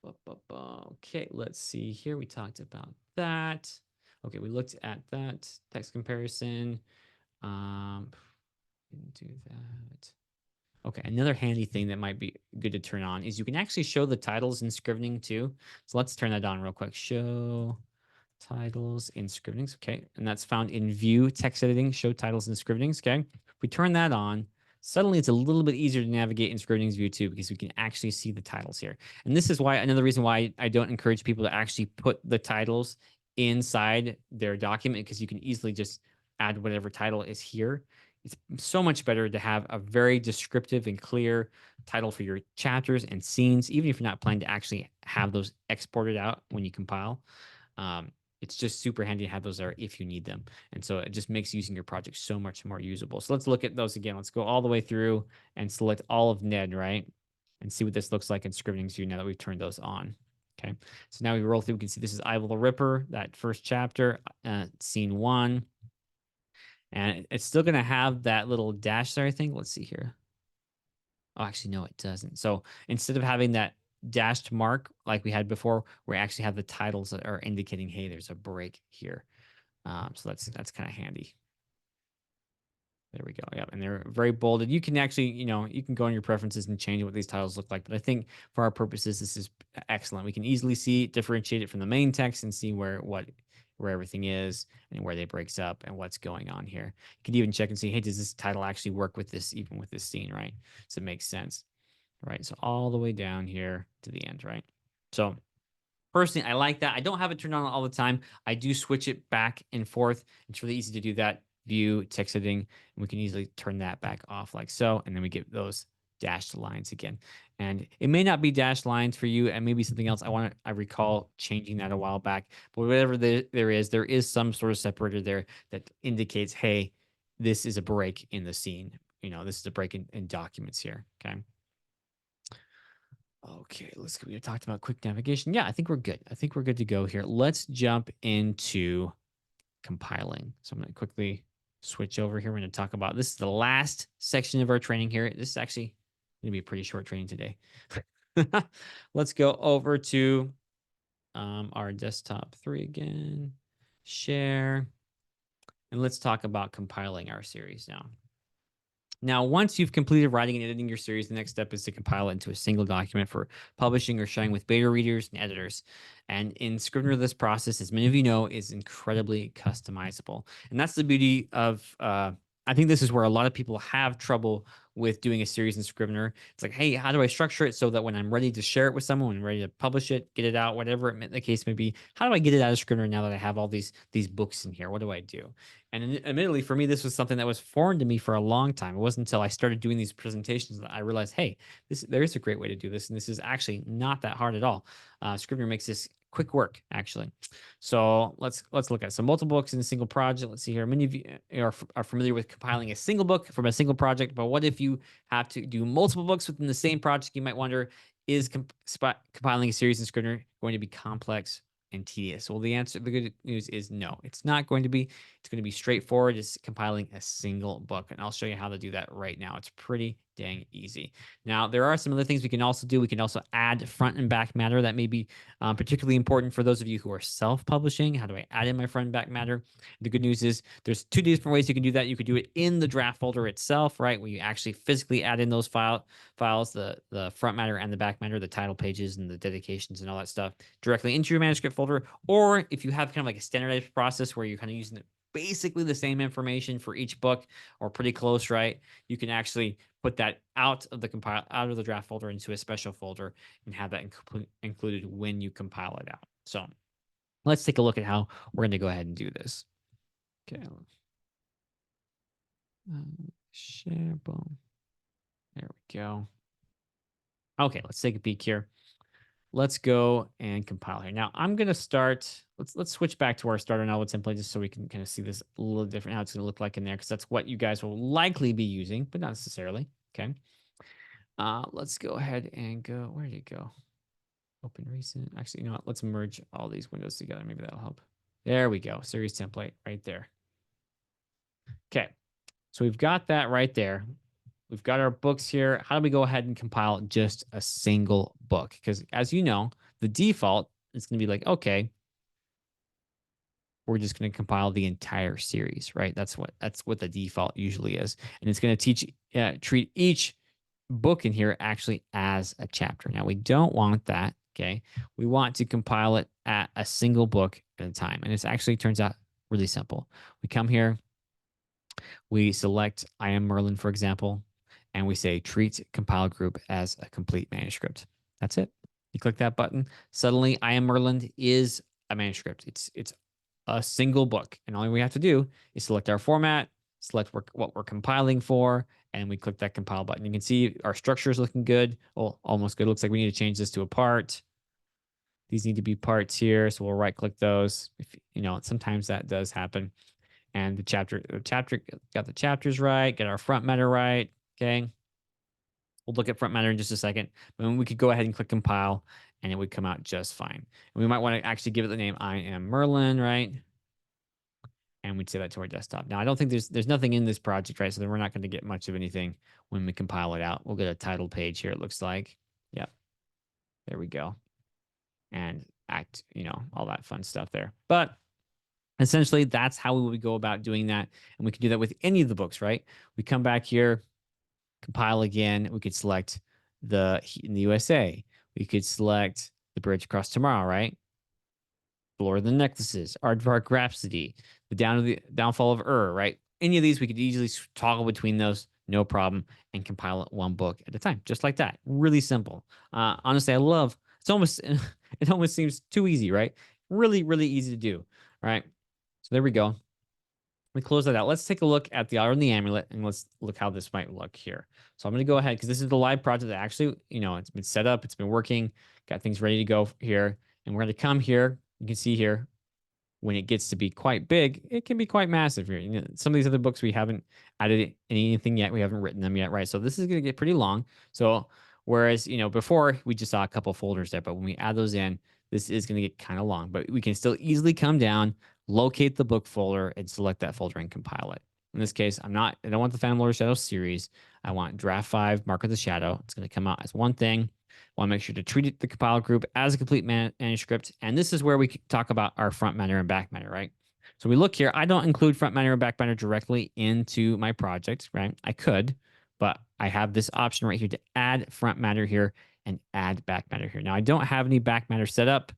Okay, let's see here. We talked about that. Okay, we looked at that text comparison. Didn't do that. Okay, another handy thing that might be good to turn on is you can actually show the titles in Scrivening too. So let's turn that on real quick. Show titles in Scrivenings. Okay, and that's found in View Text Editing. Show titles in Scrivenings. Okay, if we turn that on, suddenly it's a little bit easier to navigate in Scrivenings View too, because we can actually see the titles here. And this is why another reason why I don't encourage people to actually put the titles inside their document, because you can easily just add whatever title is here. It's so much better to have a very descriptive and clear title for your chapters and scenes, even if you're not planning to actually have those exported out when you compile. It's just super handy to have those there if you need them. And so it just makes using your project so much more usable. So let's look at those again. Let's go all the way through and select all of Ned, right? And see what this looks like in Scrivenings view now that we've turned those on. Okay. So now we roll through, we can see this is Ivel the Ripper, that first chapter, scene 1. And it's still going to have that little dash there, I think. Let's see here. Oh, actually, no, it doesn't. So instead of having that dashed mark like we had before, we actually have the titles that are indicating, hey, there's a break here. So that's kind of handy. There we go. Yep. And they're very bolded. You can actually, you can go in your preferences and change what these titles look like. But I think for our purposes, this is excellent. We can easily see, differentiate it from the main text and see where everything is and where they breaks up and what's going on here. You can even check and see, hey, does this title actually work with this, even with this scene, right? So it makes sense, right? So all the way down here to the end, right? So personally, I like that. I don't have it turned on all the time. I do switch it back and forth. It's really easy to do that. View, text editing, and we can easily turn that back off like so. And then we get those dashed lines again. And it may not be dashed lines for you, and maybe something else. I recall changing that a while back. But whatever there is some sort of separator there that indicates, hey, this is a break in the scene. This is a break in documents here. Okay. Okay, we talked about quick navigation. Yeah, I think we're good. I think we're good to go here. Let's jump into compiling. So I'm going to quickly switch over here. We're going to talk about, this is the last section of our training here. This is actually going to be a pretty short training today. Let's go over to our desktop 3 again, share, and let's talk about compiling our series now. Now, once you've completed writing and editing your series, the next step is to compile it into a single document for publishing or sharing with beta readers and editors. And in Scrivener, this process, as many of you know, is incredibly customizable. And that's the beauty of, I think this is where a lot of people have trouble with doing a series in Scrivener. It's like, hey, how do I structure it so that when I'm ready to share it with someone, when I'm ready to publish it, get it out, whatever the case may be, how do I get it out of Scrivener now that I have all these books in here? What do I do? And admittedly, for me, this was something that was foreign to me for a long time. It wasn't until I started doing these presentations that I realized, hey, there is a great way to do this, and this is actually not that hard at all. Scrivener makes this quick work, actually. So let's look at some multiple books in a single project. Let's see here. Many of you are familiar with compiling a single book from a single project, but what if you have to do multiple books within the same project? You might wonder, is compiling a series in Scrivener going to be complex and tedious? Well, the good news is no, it's not going to be. It's going to be straightforward. It's compiling a single book, and I'll show you how to do that right now. It's pretty dang easy. Now, there are some other things we can also do. We can also add front and back matter. That may be particularly important for those of you who are self-publishing. How do I add in my front and back matter? The good news is there's two different ways you can do that. You could do it in the draft folder itself, right? Where you actually physically add in those files, the front matter and the back matter, the title pages and the dedications and all that stuff directly into your manuscript folder. Or if you have kind of like a standardized process where you're kind of using basically the same information for each book or pretty close, right? You can actually put that out of the draft folder into a special folder and have that included when you compile it out. So let's take a look at how we're going to go ahead and do this. Okay. Share, boom. There we go. Okay, let's take a peek here. Let's go and compile here. Now I'm going to start. Let's switch back to our starter knowledge template just so we can kind of see this a little different, how it's going to look like in there, because that's what you guys will likely be using, but not necessarily. Okay. Let's go ahead and go. Where did it go? Open recent. Actually, you know what? Let's merge all these windows together. Maybe that'll help. There we go. Series template right there. Okay. So we've got that right there. We've got our books here. How do we go ahead and compile just a single book? Because as you know, the default is going to be like, okay, we're just going to compile the entire series, right? That's what the default usually is. And it's going to treat each book in here actually as a chapter. Now we don't want that. Okay. We want to compile it at a single book at a time. And it actually turns out really simple. We come here, we select I Am Merlin, for example, and we say treat compile group as a complete manuscript. That's it. You click that button. Suddenly I Am Merlin is a manuscript. It's a single book. And all we have to do is select our format, select what we're compiling for, and we click that compile button. You can see our structure is looking good. Well, almost good. Looks like we need to change this to a part. These need to be parts here. So we'll right click those. If you know, sometimes that does happen. And the chapter got the chapters right, get our front matter right. Okay. We'll look at front matter in just a second. But we could go ahead and click compile and it would come out just fine. And we might want to actually give it the name I Am Merlin, right? And we'd save that to our desktop. Now, I don't think there's nothing in this project, right? So then we're not going to get much of anything when we compile it out. We'll get a title page here, it looks like. Yep. There we go. And all that fun stuff there. But essentially, that's how we would go about doing that. And we can do that with any of the books, right? We come back here, compile again. We could select the Heat in the USA. We could select the Bridge Across Tomorrow, right? Lord of the Necklaces, Aardvark Rhapsody, the Downfall of right? Any of these, we could easily toggle between those, no problem, and compile it one book at a time, just like that. Really simple. Honestly, I love. It's almost it almost seems too easy, right? Really, really easy to do. All right. So there we go. We close that out. Let's take a look at the Otter and the Amulet, and let's look how this might look here. So I'm going to go ahead because this is the live project that actually, it's been set up, it's been working, got things ready to go here, and we're going to come here. You can see here when it gets to be quite big, it can be quite massive here. Some of these other books we haven't added anything yet, we haven't written them yet, right? So this is going to get pretty long. So whereas before we just saw a couple folders there, but when we add those in, this is going to get kind of long. But we can still easily come down, locate the book folder, and select that folder and compile it. In this case, I don't want the Phantom Lord of Shadow series. I want Draft 5, Mark of the Shadow. It's going to come out as one thing. Want to make sure to treat the compile group as a complete manuscript. And this is where we talk about our front matter and back matter, right? So we look here. I don't include front matter and back matter directly into my project, right? I could, but I have this option right here to add front matter here and add back matter here. Now I don't have any back matter set up,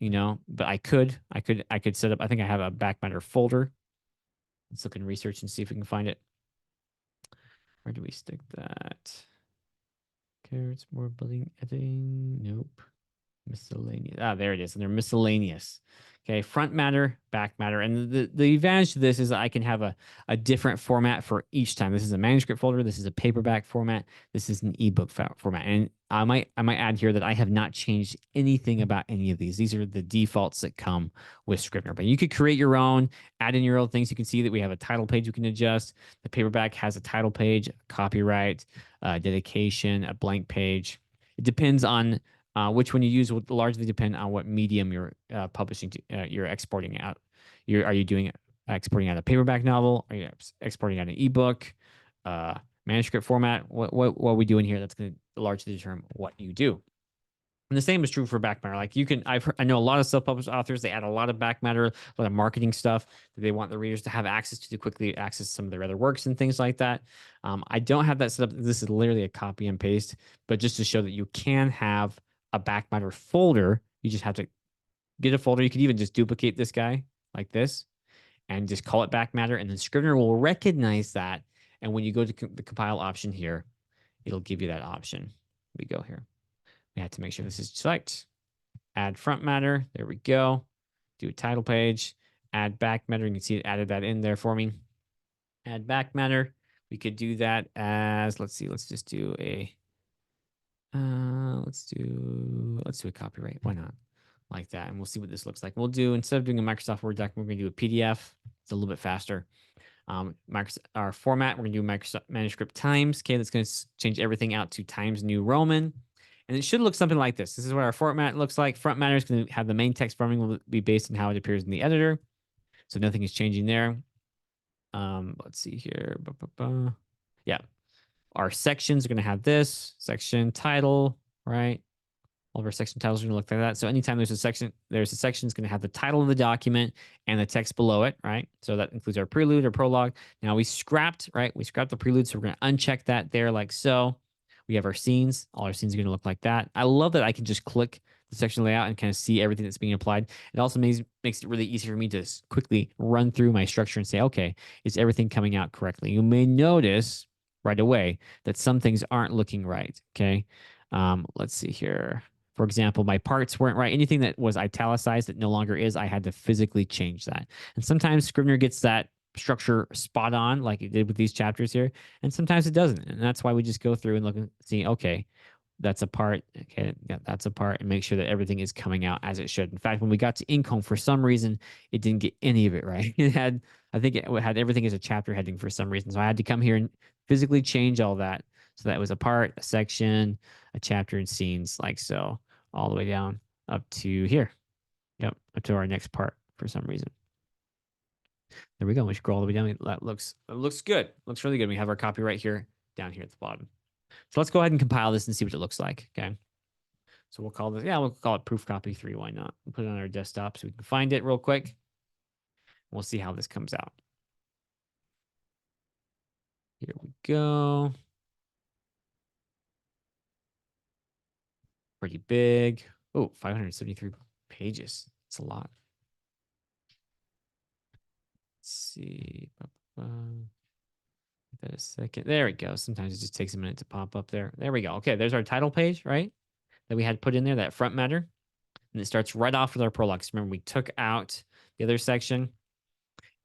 but I could set up. I think I have a back matter folder. Let's look in research and see if we can find it. Where do we stick that? Carrots, more building, editing. Nope. Miscellaneous. Ah, there it is. And they're miscellaneous. Okay, front matter, back matter. And the advantage to this is I can have a different format for each time. This is a manuscript folder. This is a paperback format. This is an ebook format. And I might add here that I have not changed anything about any of these. These are the defaults that come with Scrivener. But you could create your own, add in your own things. You can see that we have a title page we can adjust. The paperback has a title page, copyright, dedication, a blank page. It depends on which one you use will largely depend on what medium you're publishing to, you're exporting out. Are you doing exporting out a paperback novel? Are you exporting out an ebook, manuscript format? What are we doing here? That's going to largely determine what you do. And the same is true for back matter. Like I know a lot of self-published authors. They add a lot of back matter, a lot of marketing stuff that they want the readers to have access to quickly access some of their other works and things like that. I don't have that set up. This is literally a copy and paste, but just to show that you can have a back matter folder. You just have to get a folder. You could even just duplicate this guy like this and just call it back matter, and then Scrivener will recognize that. And when you go to the compile option here, it'll give you that option. We go here. We have to make sure this is select, add front matter. There we go. Do a title page, add back matter. You can see it added that in there for me. Add back matter. We could do that as, let's see, let's just do a, let's do a copyright. Why not? Like that. And we'll see what this looks like. We'll do, instead of doing a Microsoft Word document, we're going to do a PDF. It's a little bit faster. Our format, we're going to do Microsoft Manuscript Times. Okay, that's going to change everything out to Times New Roman. And it should look something like this. This is what our format looks like. Front matter is going to have the main text formatting will be based on how it appears in the editor. So nothing is changing there. Let's see here. Yeah. Our sections are going to have this section title, right? All of our section titles are going to look like that. So anytime there's a section it's going to have the title of the document and the text below it, right? So that includes our prelude or prologue. Now we scrapped, right? We scrapped the prelude, so we're going to uncheck that there like so. We have our scenes. All our scenes are going to look like that. I love that I can just click the section layout and kind of see everything that's being applied. It also makes it really easy for me to quickly run through my structure and say, okay, is everything coming out correctly? You may notice right away that some things aren't looking right, okay? Let's see here. For example, my parts weren't right. Anything that was italicized that no longer is, I had to physically change that. And sometimes Scrivener gets that structure spot on, like it did with these chapters here, and sometimes it doesn't. And that's why we just go through and look and see, okay, that's a part. Okay, yeah, that's a part, and make sure that everything is coming out as it should. In fact, when we got to Income, for some reason, it didn't get any of it right. I think it had everything as a chapter heading for some reason. So I had to come here and physically change all that. So that was a part, a section, a chapter, and scenes like so, all the way down up to here. Yep, up to our next part for some reason. There we go. We scroll all the way down. That looks good. Looks really good. We have our copyright here down here at the bottom. So let's go ahead and compile this and see what it looks like. Okay. So we'll call this, we'll call it proof copy 3. Why not? We'll put it on our desktop so we can find it real quick. We'll see how this comes out. Here we go. Pretty big. Oh, 573 pages. It's a lot. Let's see. Give that a second. There we go. Sometimes it just takes a minute to pop up there. There we go. Okay, there's our title page, right? That we had put in there, that front matter. And it starts right off with our prologue. Remember, we took out the other section.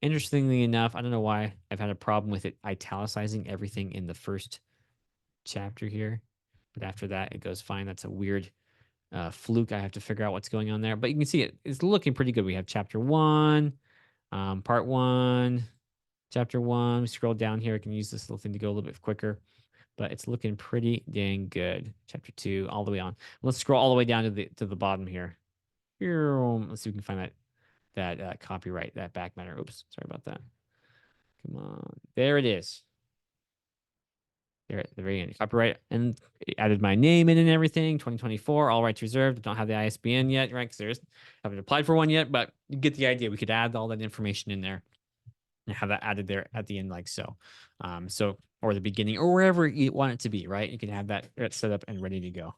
Interestingly enough, I don't know why I've had a problem with it italicizing everything in the first chapter here. But after that, it goes fine. That's a weird fluke. I have to figure out what's going on there. But you can see it's looking pretty good. We have chapter 1, part 1, chapter 1. We scroll down here. I can use this little thing to go a little bit quicker. But it's looking pretty dang good. Chapter 2, all the way on. Let's scroll all the way down to the bottom here. Let's see if we can find that copyright, that back matter. Oops, sorry about that. Come on. There it is. There at the very end. Copyright, and it added my name in and everything. 2024, all rights reserved. Don't have the ISBN yet, right? Because haven't applied for one yet, but you get the idea. We could add all that information in there and have that added there at the end, like so. Or the beginning, or wherever you want it to be, right? You can have that set up and ready to go.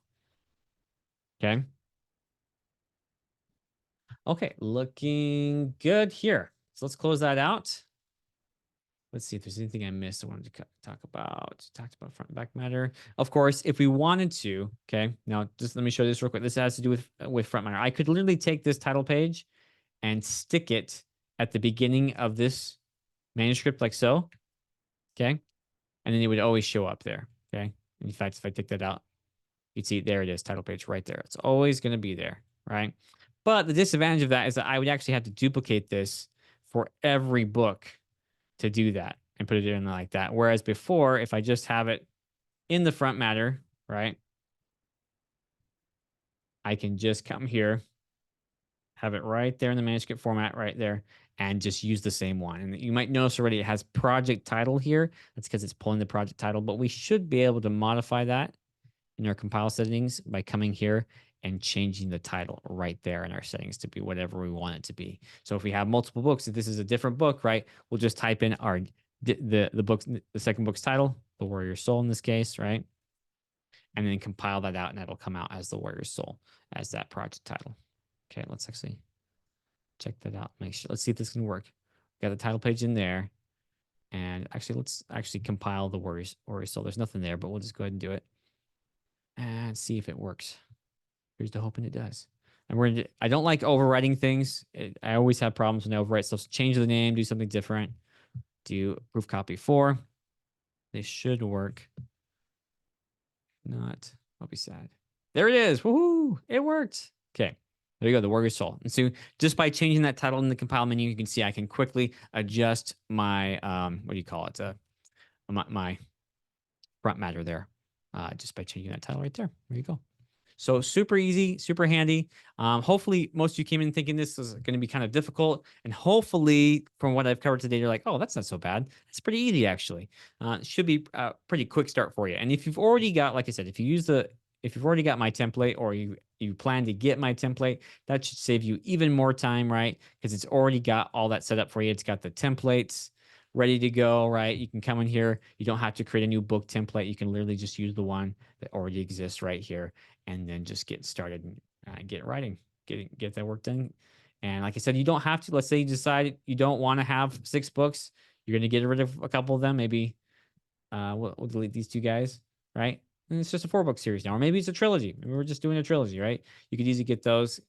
Okay. Okay, looking good here. So let's close that out. Let's see if there's anything I missed I wanted to talk about. Talked about front and back matter. Of course, if we wanted to, okay, now just let me show you this real quick. This has to do with front matter. I could literally take this title page and stick it at the beginning of this manuscript like so, okay? And then it would always show up there, okay? In fact, if I take that out, you'd see there it is, title page right there. It's always going to be there, right? But the disadvantage of that is that I would actually have to duplicate this for every book to do that and put it in like that. Whereas before, if I just have it in the front matter, right, I can just come here, have it right there in the manuscript format right there, and just use the same one. And you might notice already it has project title here. That's because it's pulling the project title, but we should be able to modify that in our compile settings by coming here and changing the title right there in our settings to be whatever we want it to be. So if we have multiple books, if this is a different book, right, we'll just type in our the book's the second book's title, The Warrior's Soul in this case, right? And then compile that out and that'll come out as The Warrior's Soul as that project title. Okay, let's actually check that out. Make sure, let's see if this can work. Got the title page in there. And actually, let's actually compile the Warrior's Soul. There's nothing there, but we'll just go ahead and do it and see if it works. Here's the hoping it does. And I don't like overwriting things. I always have problems when I overwrite stuff. So change the name, do something different. Do proof copy 4. This should work. Not, I'll be sad. There it is. Woohoo! It worked. Okay. There you go, the Warrior's Soul. And so just by changing that title in the compile menu, you can see I can quickly adjust my what do you call it? My front matter there. Just by changing that title right there. There you go. So super easy, super handy. Hopefully most of you came in thinking this is going to be kind of difficult. And hopefully from what I've covered today, you're like, oh, that's not so bad. It's pretty easy, actually. It should be a pretty quick start for you. And if you've already got, like I said, if you've already got my template or you plan to get my template, that should save you even more time, right? Because it's already got all that set up for you. It's got the templates ready to go, right? You can come in here. You don't have to create a new book template. You can literally just use the one that already exists right here and then just get started and get writing, get that work done. And like I said, you don't have to. Let's say you decide you don't want to have 6 books. You're going to get rid of a couple of them. Maybe we'll delete these 2 guys, right? And it's just a 4-book series now. Or maybe it's a trilogy. Maybe we're just doing a trilogy, right? You could easily get those,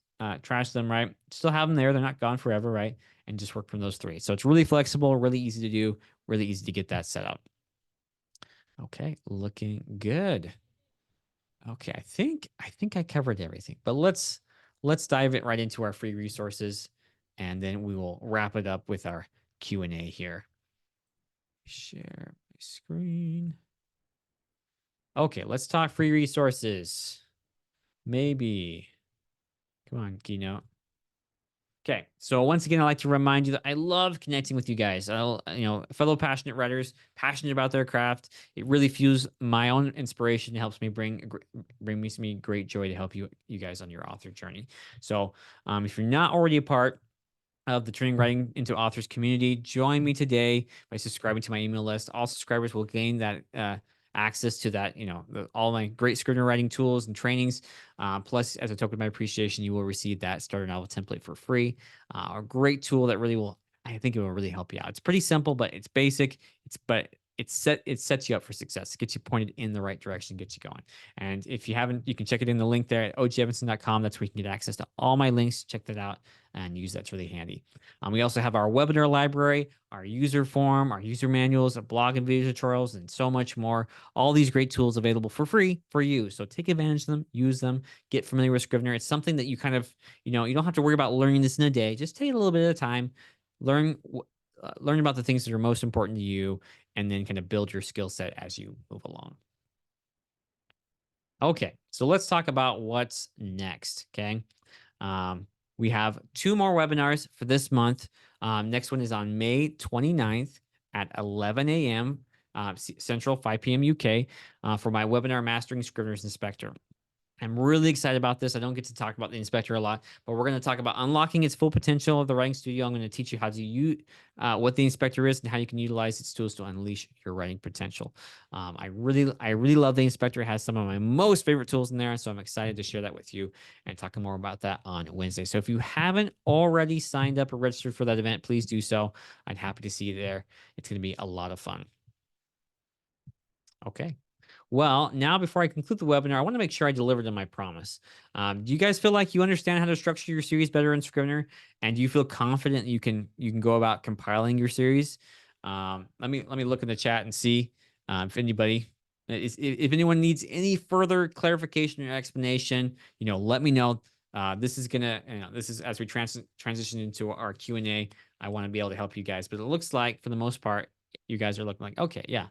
trash them, right? Still have them there. They're not gone forever, right? And just work from those 3. So it's really flexible, really easy to do, really easy to get that set up. Okay, looking good. Okay, I think I covered everything, but let's dive it right into our free resources, and then we will wrap it up with our Q&A here. Share my screen. Okay, let's talk free resources. Maybe. Come on, Keynote. Okay, so once again, I'd like to remind you that I love connecting with you guys. Fellow passionate writers, passionate about their craft. It really fuels my own inspiration. It helps me bring me great joy to help you guys on your author journey. So, if you're not already a part of the Turning Writing into Authors community, join me today by subscribing to my email list. All subscribers will gain that access to that, all my great Scrivener writing tools and trainings. Plus, as a token of my appreciation, you will receive that starter novel template for free. A great tool that I think it will really help you out. It's pretty simple, but it's basic. It sets you up for success. It gets you pointed in the right direction, gets you going. And if you haven't, you can check it in the link there at ogevanson.com. That's where you can get access to all my links. Check that out and use that's really handy. We also have our webinar library, our user form, our user manuals, our blog and video tutorials, and so much more. All these great tools available for free for you. So take advantage of them, use them, get familiar with Scrivener. It's something that you kind of, you don't have to worry about learning this in a day. Just take a little bit at a time, learn about the things that are most important to you, and then kind of build your skill set as you move along. Okay, so let's talk about what's next, okay? We have 2 more webinars for this month. Next one is on May 29th at 11 a.m. Central, 5 p.m. UK for my webinar, Mastering Scrivener's Inspector. I'm really excited about this. I don't get to talk about the inspector a lot, but we're going to talk about unlocking its full potential of the writing studio. I'm going to teach you how to use what the inspector is and how you can utilize its tools to unleash your writing potential. I really love the inspector. It has some of my most favorite tools in there, so I'm excited to share that with you and talk more about that on Wednesday. So if you haven't already signed up or registered for that event, please do so. I'm happy to see you there. It's going to be a lot of fun. Okay. Well, now before I conclude the webinar, I want to make sure I delivered on my promise. Do you guys feel like you understand how to structure your series better in Scrivener? And do you feel confident you can go about compiling your series? Let me look in the chat and see if anybody if anyone needs any further clarification or explanation, let me know. This is gonna this is as we transition into our Q&A. I want to be able to help you guys, but it looks like for the most part, you guys are looking like okay, yeah,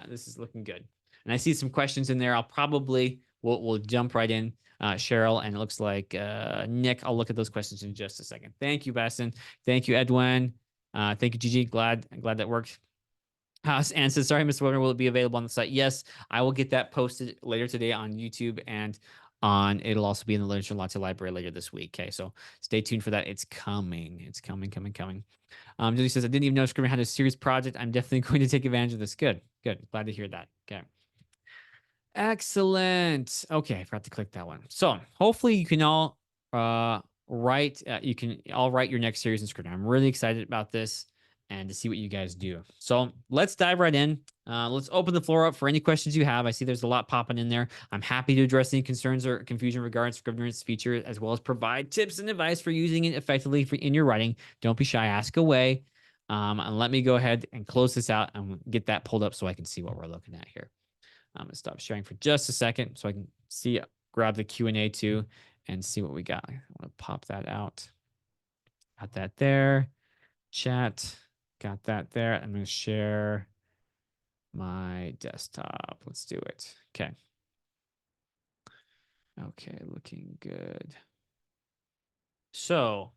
this is looking good. And I see some questions in there. We'll jump right in, Cheryl, and it looks like Nick. I'll look at those questions in just a second. Thank you, Baston. Thank you, Edwin. Thank you, Gigi. Glad that worked. And says, sorry, Mr. Webinar, will it be available on the site? Yes, I will get that posted later today on YouTube and it'll also be in the Literature Latte Library later this week. Okay, so stay tuned for that. It's coming. It's coming. Julie says, I didn't even know Scrivener had a series project. I'm definitely going to take advantage of this. Good. Glad to hear that. Okay. Excellent. Okay, I forgot to click that one. So hopefully you can all write. You can all write your next series in Scrivener. I'm really excited about this and to see what you guys do. So let's dive right in. Let's open the floor up for any questions you have. I see there's a lot popping in there. I'm happy to address any concerns or confusion regarding Scrivener's feature, as well as provide tips and advice for using it effectively in your writing. Don't be shy. Ask away. And let me go ahead and close this out and get that pulled up so I can see what we're looking at here. I'm gonna stop sharing for just a second so I can see, grab the Q&A too and see what we got. I want to pop that out. Got that there. Chat. Got that there. I'm going to share my desktop. Let's do it. Okay. Okay, looking good. So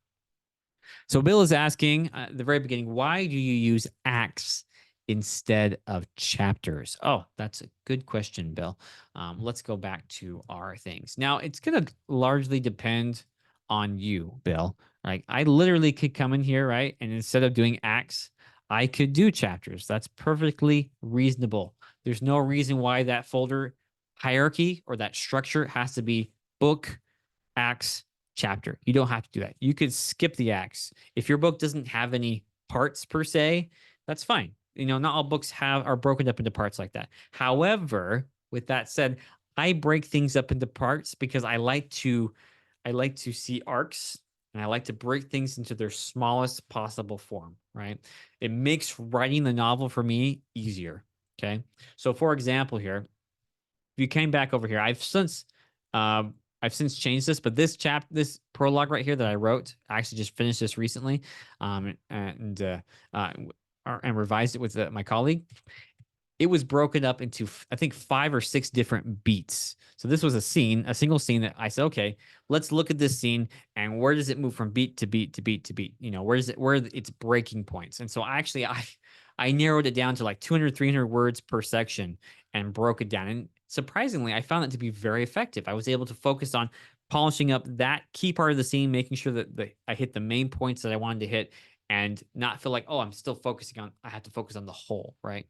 Bill is asking at the very beginning, why do you use acts instead of chapters? Oh, that's a good question, Bill. Let's go back to our things. Now, it's going to largely depend on you, Bill. Right? I literally could come in here, right? And instead of doing acts, I could do chapters. That's perfectly reasonable. There's no reason why that folder hierarchy or that structure has to be book, acts, chapter. You don't have to do that. You could skip the acts. If your book doesn't have any parts per se, that's fine. Not all books are broken up into parts like that. However, with that said, I break things up into parts because I like to see arcs and I like to break things into their smallest possible form, right? It makes writing the novel for me easier. Okay. So for example, here, if you came back over here, I've since changed this, but this prologue right here that I wrote, I actually just finished this recently, and revised it with my colleague. It was broken up into, I think, 5 or 6 different beats. So this was a single scene that I said, okay, let's look at this scene and where does it move from beat to beat to beat to beat? Where its breaking points? And so I narrowed it down to like 200, 300 words per section and broke it down. And surprisingly, I found that to be very effective. I was able to focus on polishing up that key part of the scene, making sure that I hit the main points that I wanted to hit and not feel like, oh, I have to focus on the whole, right?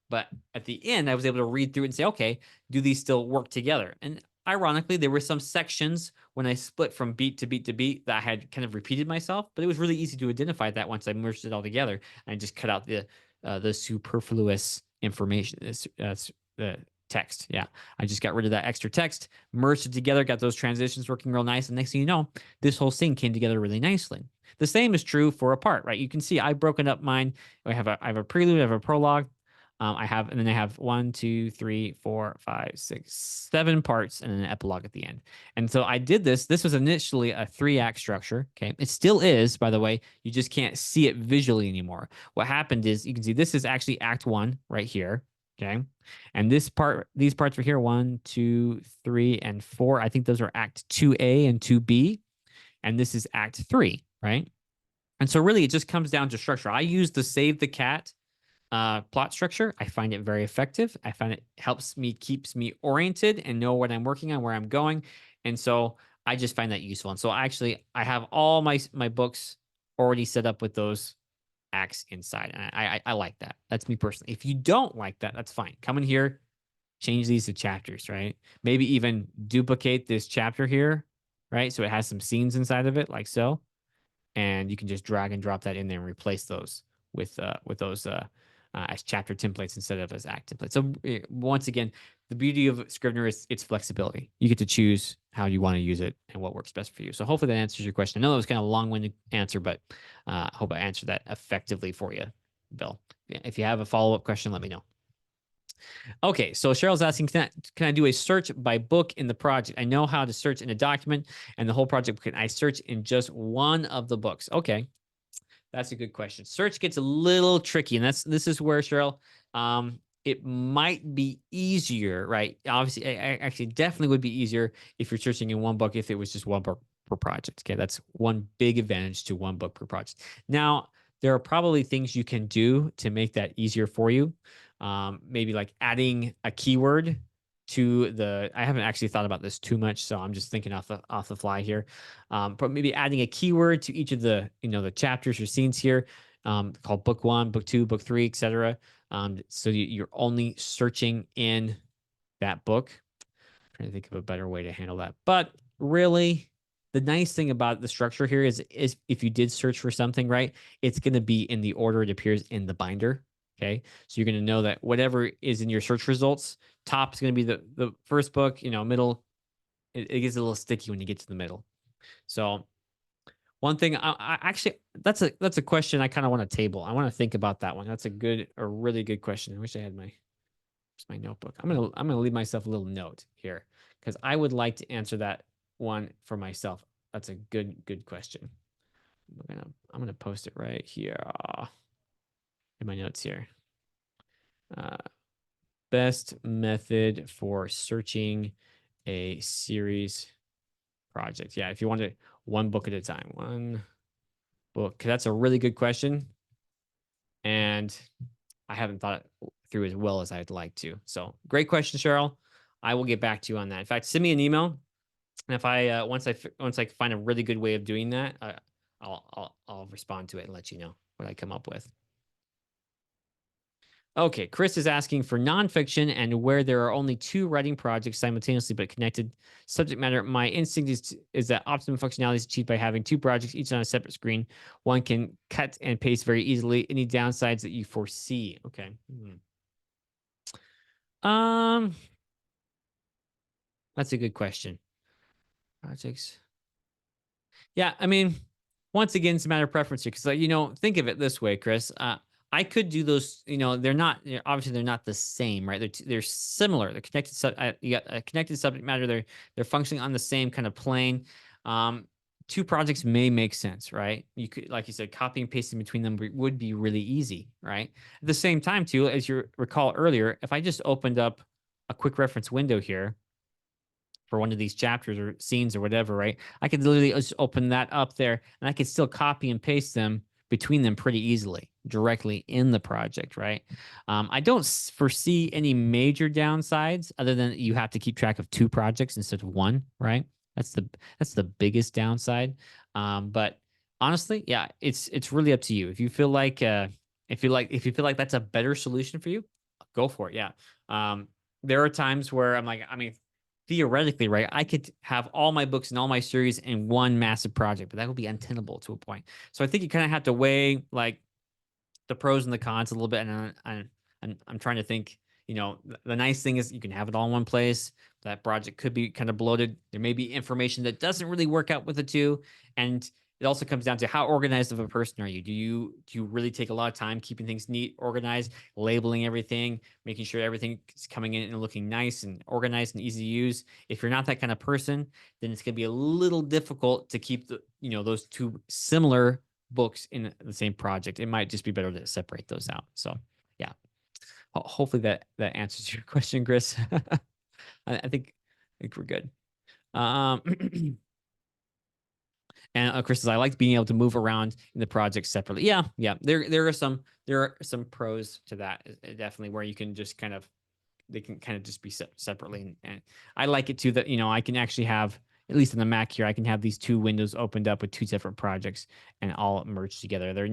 But at the end, I was able to read through it and say, okay, do these still work together? And ironically, there were some sections when I split from beat to beat to beat that I had kind of repeated myself, but it was really easy to identify that once I merged it all together and I just cut out the superfluous information, the text. Yeah, I just got rid of that extra text, merged it together, got those transitions working real nice, and next thing you know, this whole scene came together really nicely. The same is true for a part, right? You can see I've broken up mine. I have a prelude, I have a prologue. I have 1, 2, 3, 4, 5, 6, 7 parts and an epilogue at the end. And so I did this. This was initially a 3-act structure. Okay. It still is, by the way. You just can't see it visually anymore. What happened is you can see this is actually Act 1 right here. Okay. And these parts were here, 1, 2, 3, and 4. I think those are Act 2A and 2B. And this is Act 3, right? And so really it just comes down to structure. I use the save the cat plot structure. I find it very effective. I find it helps me, keeps me oriented and know what I'm working on, where I'm going. And so I just find that useful. And so actually I have all my books already set up with those acts inside. And I like that. That's me personally. If you don't like that, that's fine. Come in here, change these to chapters, right? Maybe even duplicate this chapter here, right? So it has some scenes inside of it, like so, and you can just drag and drop that in there and replace those with those as chapter templates instead of as act templates. So once again, the beauty of Scrivener is its flexibility. You get to choose how you want to use it and what works best for you. So hopefully that answers your question. I know it was kind of a long-winded answer, but I hope I answered that effectively for you, Bill. If you have a follow-up question, let me know. Okay, so Cheryl's asking, can I do a search by book in the project? I know how to search in a document and the whole project. Can I search in just one of the books? Okay, that's a good question. Search gets a little tricky, and this is where, Cheryl, it might be easier, right? Obviously, actually, definitely would be easier if you're searching in one book if it was just one book per project. Okay, that's one big advantage to one book per project. Now, there are probably things you can do to make that easier for you. Maybe like adding a keyword to the. I haven't actually thought about this too much, so I'm just thinking off the fly here. But maybe adding a keyword to each of the the chapters or scenes here, called book one, book two, book three, etc. So you're only searching in that book. I'm trying to think of a better way to handle that. But really, the nice thing about the structure here is if you did search for something, right, it's going to be in the order it appears in the binder. Okay, so you're going to know that whatever is in your search results, top is going to be the first book. Middle, it gets a little sticky when you get to the middle. So one thing, I actually, that's a question I kind of want to table. I want to think about that one. That's a really good question. I wish I had my notebook. I'm gonna leave myself a little note here because I would like to answer that one for myself. That's a good question. I'm gonna post it right here in my notes here. Uh, Best method for searching a series project. Yeah, if you want to one book at a time, one book. 'Cause that's a really good question, and I haven't thought it through as well as I'd like to. So great question, Cheryl. I will get back to you on that. In fact, send me an email, and if I once I find a really good way of doing that, I'll respond to it and let you know what I come up with. Okay, Chris is asking for nonfiction and where there are only two writing projects simultaneously but connected subject matter. My instinct is that optimum functionality is achieved by having two projects each on a separate screen. One can cut and paste very easily. Any downsides that you foresee? Okay. Um, that's a good question. Projects. Yeah, I mean, once again, it's a matter of preference here because, think of it this way, Chris. I could do those. They're not obviously they're not the same, right? They're similar. They're connected. You got a connected subject matter. They're functioning on the same kind of plane. Two projects may make sense, right? You could, like you said, copy and pasting between them would be really easy, right? At the same time, too, as you recall earlier, if I just opened up a quick reference window here for one of these chapters or scenes or whatever, right? I could literally just open that up there and I could still copy and paste them between them pretty easily directly in the project, right? I don't foresee any major downsides other than you have to keep track of two projects instead of one, right? That's the biggest downside. But honestly, yeah, it's really up to you. If you feel like if you feel like that's a better solution for you, go for it. Yeah. There are times where I'm like, I mean, theoretically, right, I could have all my books and all my series in one massive project, but that would be untenable to a point. So I think you kind of have to weigh like the pros and the cons a little bit. And I'm trying to think, the nice thing is you can have it all in one place. That project could be kind of bloated. There may be information that doesn't really work out with the two. And it also comes down to how organized of a person are you? Do you really take a lot of time keeping things neat, organized, labeling everything, making sure everything is coming in and looking nice and organized and easy to use? If you're not that kind of person, then it's going to be a little difficult to keep those two similar books in the same project. It might just be better to separate those out. So yeah, hopefully that answers your question, Chris. I think we're good. Um, And of course, I like being able to move around in the project separately. Yeah, yeah. There are some pros to that, definitely, where you can just kind of they can kind of just be separately. And I like it too that I can actually have, at least on the Mac here, I can have these two windows opened up with two different projects and all merged together. They're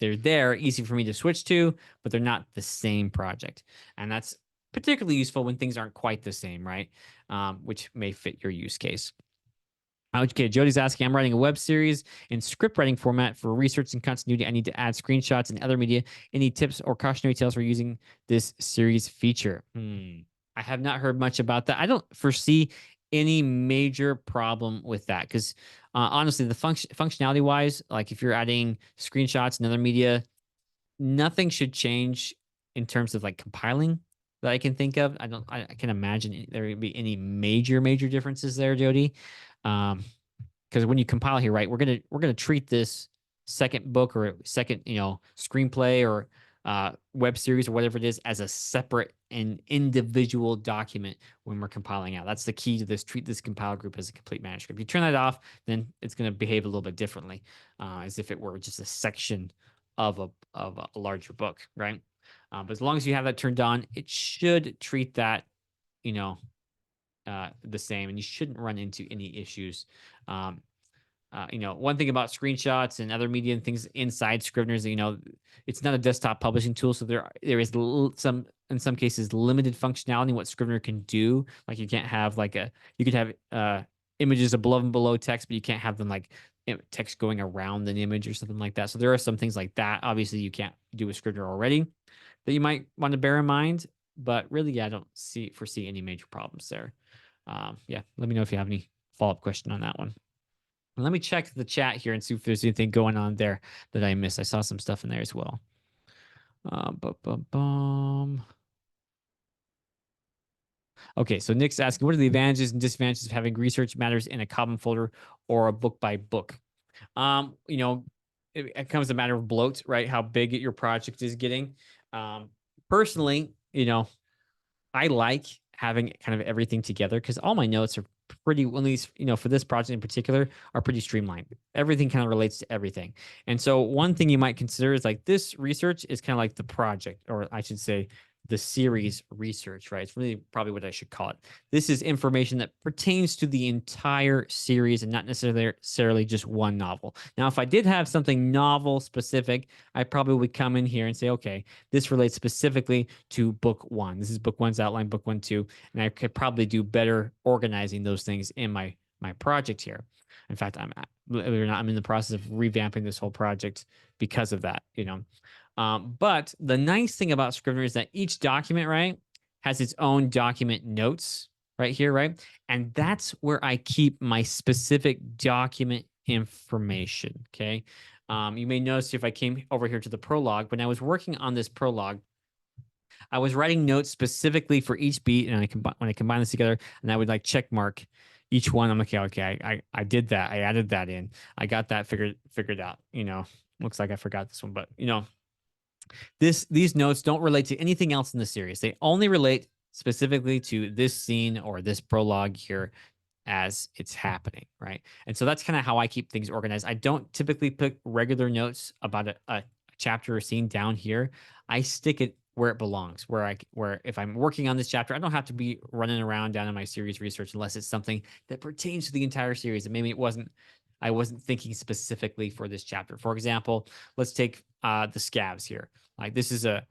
they're there, easy for me to switch to, but they're not the same project, and that's particularly useful when things aren't quite the same, right? Which may fit your use case. Okay, Jody's asking, I'm writing a web series in script writing format for research and continuity. I need to add screenshots and other media. Any tips or cautionary tales for using this series feature? I have not heard much about that. I don't foresee any major problem with that because honestly, the functionality wise, like if you're adding screenshots and other media, nothing should change in terms of like compiling that I can think of. I can imagine there would be any major differences there, Jody. Um, because when you compile here, right, we're gonna treat this second book or second, screenplay or web series or whatever it is as a separate and individual document when we're compiling out. That's the key to this. Treat this compile group as a complete manuscript. You turn that off, then it's going to behave a little bit differently, as if it were just a section of a larger book, right? But as long as you have that turned on, it should treat that, you know, the same, and you shouldn't run into any issues. Um, one thing about screenshots and other media and things inside Scrivener's, it's not a desktop publishing tool, so there is some in some cases limited functionality in what Scrivener can do. Like you can't have you could have images above and below text, but you can't have them like text going around an image or something like that. So there are some things like that. Obviously, you can't do with Scrivener already that you might want to bear in mind. But really, yeah, I don't foresee any major problems there. Yeah, let me know if you have any follow-up question on that one. Let me check the chat here and see if there's anything going on there that I missed. I saw some stuff in there as well. Okay, so Nick's asking, what are the advantages and disadvantages of having research matters in a common folder or a book by book? It comes a matter of bloat, right? How big your project is getting. Personally, I like having kind of everything together because all my notes are pretty, at least, for this project in particular, are pretty streamlined. Everything kind of relates to everything. And so one thing you might consider is like this research is kind of like the project, or I should say the series research, right? It's really probably what I should call it. This is information that pertains to the entire series and not necessarily just one novel. Now, if I did have something novel specific, I probably would come in here and say, okay, this relates specifically to book one. This is book one's outline, book 1, 2, and I could probably do better organizing those things in my project here. In fact, believe it or not, I'm in the process of revamping this whole project because of that. But the nice thing about Scrivener is that each document, right, has its own document notes right here, right, and that's where I keep my specific document information. Okay. You may notice if I came over here to the prologue, when I was working on this prologue, I was writing notes specifically for each beat, and when I combine this together, and I would like check mark each one. I'm like, okay, I did that. I added that in. I got that figured out. Looks like I forgot this one, but these notes don't relate to anything else in the series. They only relate specifically to this scene or this prologue here as it's happening, right? And so that's kind of how I keep things organized. I don't typically put regular notes about a chapter or scene down here. I stick it where it belongs, where if I'm working on this chapter, I don't have to be running around down in my series research unless it's something that pertains to the entire series. And maybe I wasn't thinking specifically for this chapter. For example, let's take the scabs here. Like this is a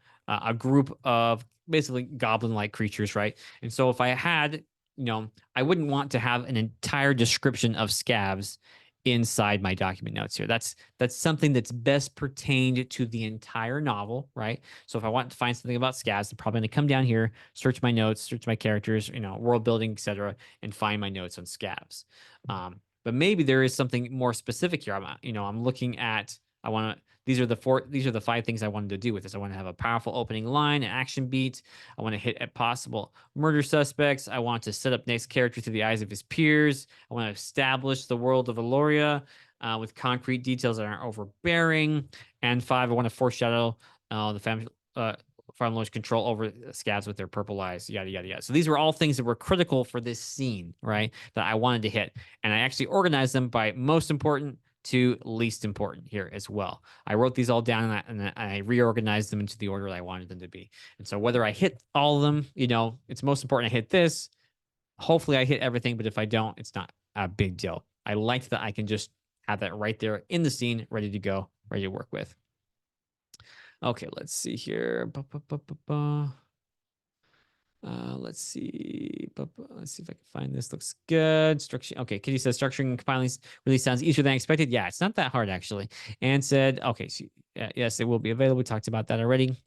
group of basically goblin-like creatures, right? And so if I had I wouldn't want to have an entire description of scabs inside my document notes here. That's something that's best pertained to the entire novel, right? So if I want to find something about scabs, I'm probably going to come down here, search my notes, search my characters, world building, etc., and find my notes on scabs. But maybe there is something more specific here. I'm looking at. I want to. These are the 5 things I wanted to do with this. I want to have a powerful opening line, an action beat. I want to hit at possible murder suspects. I want to set up next character through the eyes of his peers. I want to establish the world of Aloria with concrete details that aren't overbearing. And 5, I want to foreshadow the family. farmers control over scabs with their purple eyes, yada yada yada. So these were all things that were critical for this scene, right? That I wanted to hit, and I actually organized them by most important to least important here as well. I wrote these all down, and I reorganized them into the order that I wanted them to be. And so whether I hit all of them, it's most important I hit this. Hopefully I hit everything, but if I don't, it's not a big deal. I like that I can just have that right there in the scene, ready to go, ready to work with. Okay, let's see here. Let's see. Let's see if I can find this. Looks good. Structure. Okay, Kitty says structuring and compiling really sounds easier than expected. Yeah, it's not that hard actually. And said, okay, so, yes, it will be available. We talked about that already.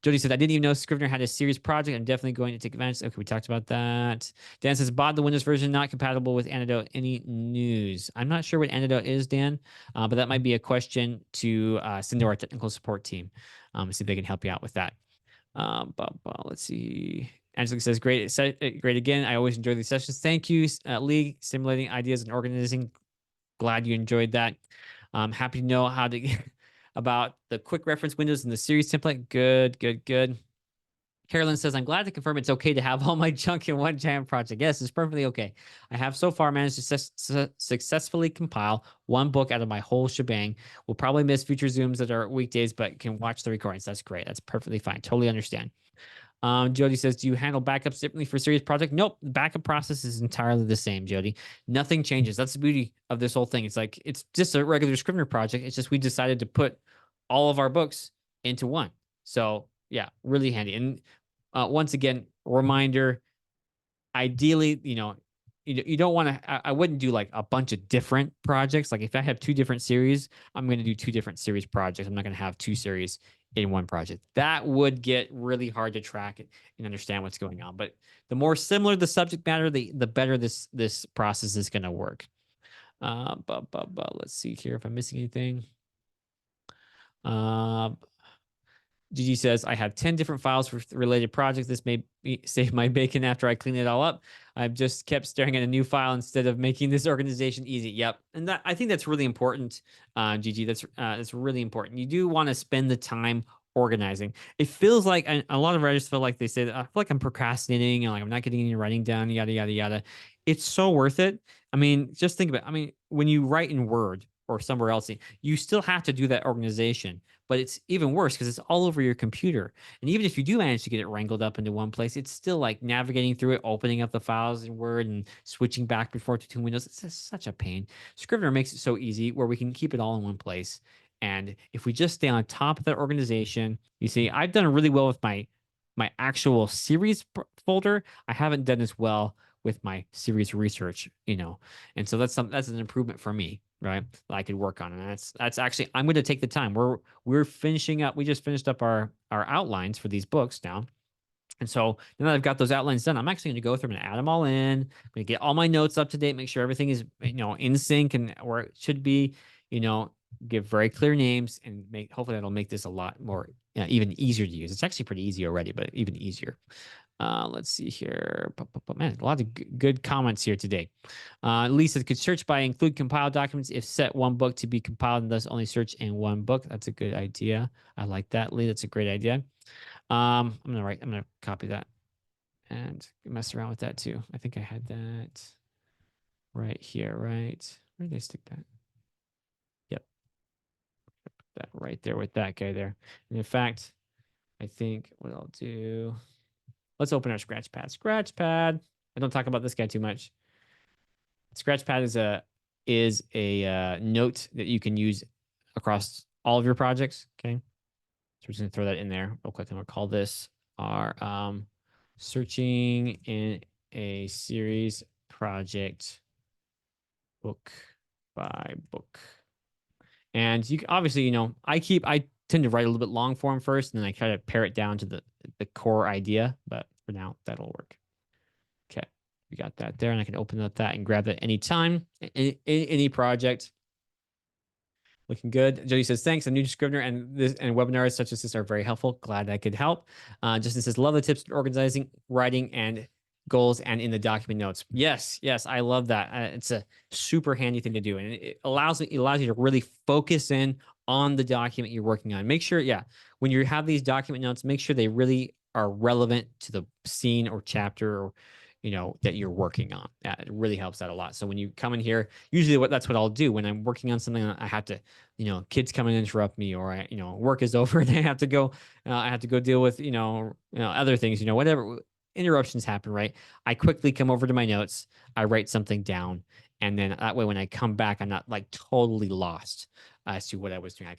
Jody said, I didn't even know Scrivener had a series project. I'm definitely going to take advantage. Okay, we talked about that. Dan says, bought the Windows version, not compatible with Antidote. Any news? I'm not sure what Antidote is, Dan, but that might be a question to send to our technical support team. See if they can help you out with that. Let's see. Angela says, great, great again. I always enjoy these sessions. Thank you, Lee, stimulating ideas and organizing. Glad you enjoyed that. Happy to know how to about the quick reference windows in the series template. Good, good, good. Carolyn says, I'm glad to confirm it's okay to have all my junk in one giant project. Yes, it's perfectly okay. I have so far managed to successfully compile one book out of my whole shebang. We'll probably miss future Zooms that are weekdays, but can watch the recordings. That's great. That's perfectly fine. Totally understand. Jody says, do you handle backups differently for series project? Nope. The backup process is entirely the same, Jody. Nothing changes. That's the beauty of this whole thing. It's like, it's just a regular Scrivener project. It's just we decided to put all of our books into one. So yeah, really handy. And once again, reminder, ideally, you don't want to, I wouldn't do like a bunch of different projects. Like if I have two different series, I'm going to do two different series projects. I'm not going to have two series in one project. That would get really hard to track it and understand what's going on. But the more similar the subject matter, the better this process is going to work. Let's see here if I'm missing anything. Gigi says, I have 10 different files for related projects. This may save my bacon after I clean it all up. I've just kept staring at a new file instead of making this organization easy. Yep. And I think that's really important, Gigi. That's really important. You do want to spend the time organizing. It feels like, and a lot of writers feel like they say that I feel like I'm procrastinating and like I'm not getting any writing down, yada, yada, yada. It's so worth it. I mean, just think about it. I mean, when you write in Word or somewhere else, you still have to do that organization. But it's even worse because it's all over your computer. And even if you do manage to get it wrangled up into one place, it's still like navigating through it, opening up the files in Word and switching back and forth between windows. It's just such a pain. Scrivener makes it so easy where we can keep it all in one place. And if we just stay on top of that organization, you see, I've done really well with my actual series folder. I haven't done as well with my series research, and so that's an improvement for me, right? That I could work on, and that's actually I'm going to take the time. We're finishing up. We just finished up our outlines for these books now, and so now that I've got those outlines done, I'm actually going to go through them and add them all in. I'm going to get all my notes up to date, make sure everything is in sync and where it should be. Give very clear names and hopefully that'll make this a lot more even easier to use. It's actually pretty easy already, but even easier. Let's see here. Man, a lot of good comments here today. Lisa could search by include compiled documents if set one book to be compiled and thus only search in one book. That's a good idea. I like that, Lee. That's a great idea. I'm gonna copy that and mess around with that too. I think I had that right here, right? Where did I stick that? Yep. That right there with that guy there. And in fact, I think what I'll do. Let's open our Scratchpad. Scratchpad. I don't talk about this guy too much. Scratchpad is a note that you can use across all of your projects. Okay, so we're just gonna throw that in there real quick, and we'll call this our searching in a series project book by book. And you obviously, I tend to write a little bit long form first, and then I try to pare it down to the core idea. But for now, that'll work. Okay, we got that there, and I can open up that and grab that anytime, any project. Looking good. Jody says, thanks. I'm new to Scrivener and webinars such as this are very helpful. Glad I could help. Justin says, love the tips for organizing, writing, and goals and in the document notes. Yes, I love that. It's a super handy thing to do. And it allows you to really focus in on the document you're working on. Make sure, yeah, when you have these document notes, make sure they really are relevant to the scene or chapter or that you're working on. That it really helps out a lot. So when you come in here, usually that's what I'll do when I'm working on something. I have to, kids come and interrupt me, or work is over and I have to go. I have to go deal with other things. Whatever interruptions happen, right? I quickly come over to my notes. I write something down, and then that way when I come back, I'm not like totally lost as to what I was doing.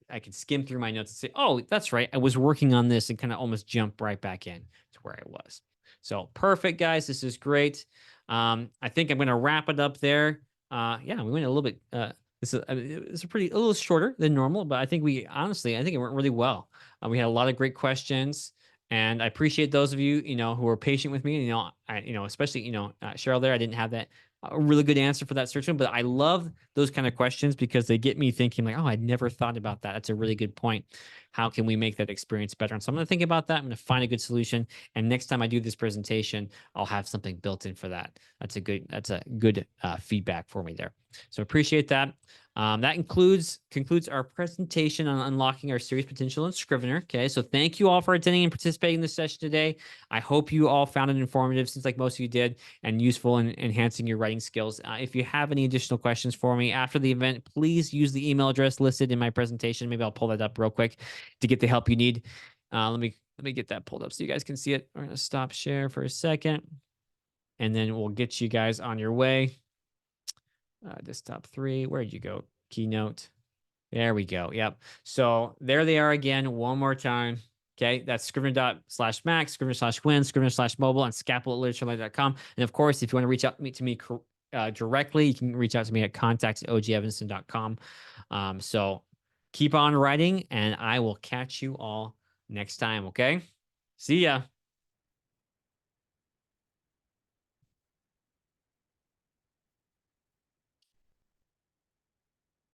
I can skim through my notes and say, oh, that's right, I was working on this, and kind of almost jump right back in to where I was. So perfect, guys. This is great. I think I'm going to wrap it up there. Yeah, we went a little bit. It's a little shorter than normal, but I think I think it went really well. We had a lot of great questions, and I appreciate those of you, who are patient with me. Especially, Cheryl there. I didn't have that a really good answer for that search one, but I love those kind of questions because they get me thinking like, oh, I'd never thought about that. That's a really good point. How can we make that experience better? And so I'm going to think about that. I'm going to find a good solution. And next time I do this presentation, I'll have something built in for that. That's a good feedback for me there. So appreciate that. That concludes our presentation on unlocking our series potential in Scrivener. Okay, so thank you all for attending and participating in this session today. I hope you all found it informative, since like most of you did, and useful in enhancing your writing skills. If you have any additional questions for me after the event, please use the email address listed in my presentation. Maybe I'll pull that up real quick to get the help you need. Let me get that pulled up so you guys can see it. We're gonna stop share for a second, and then we'll get you guys on your way. Desktop 3, where'd you go? Keynote. There we go. Yep. So there they are again, one more time. Okay, that's Scrivener./Mac, Scrivener/Win, Scrivener/Mobile, and scapula@literaturelight.com. And of course, if you want to reach out to me directly, you can reach out to me at contact@ogevanston.com. So keep on writing, and I will catch you all next time. Okay, see ya.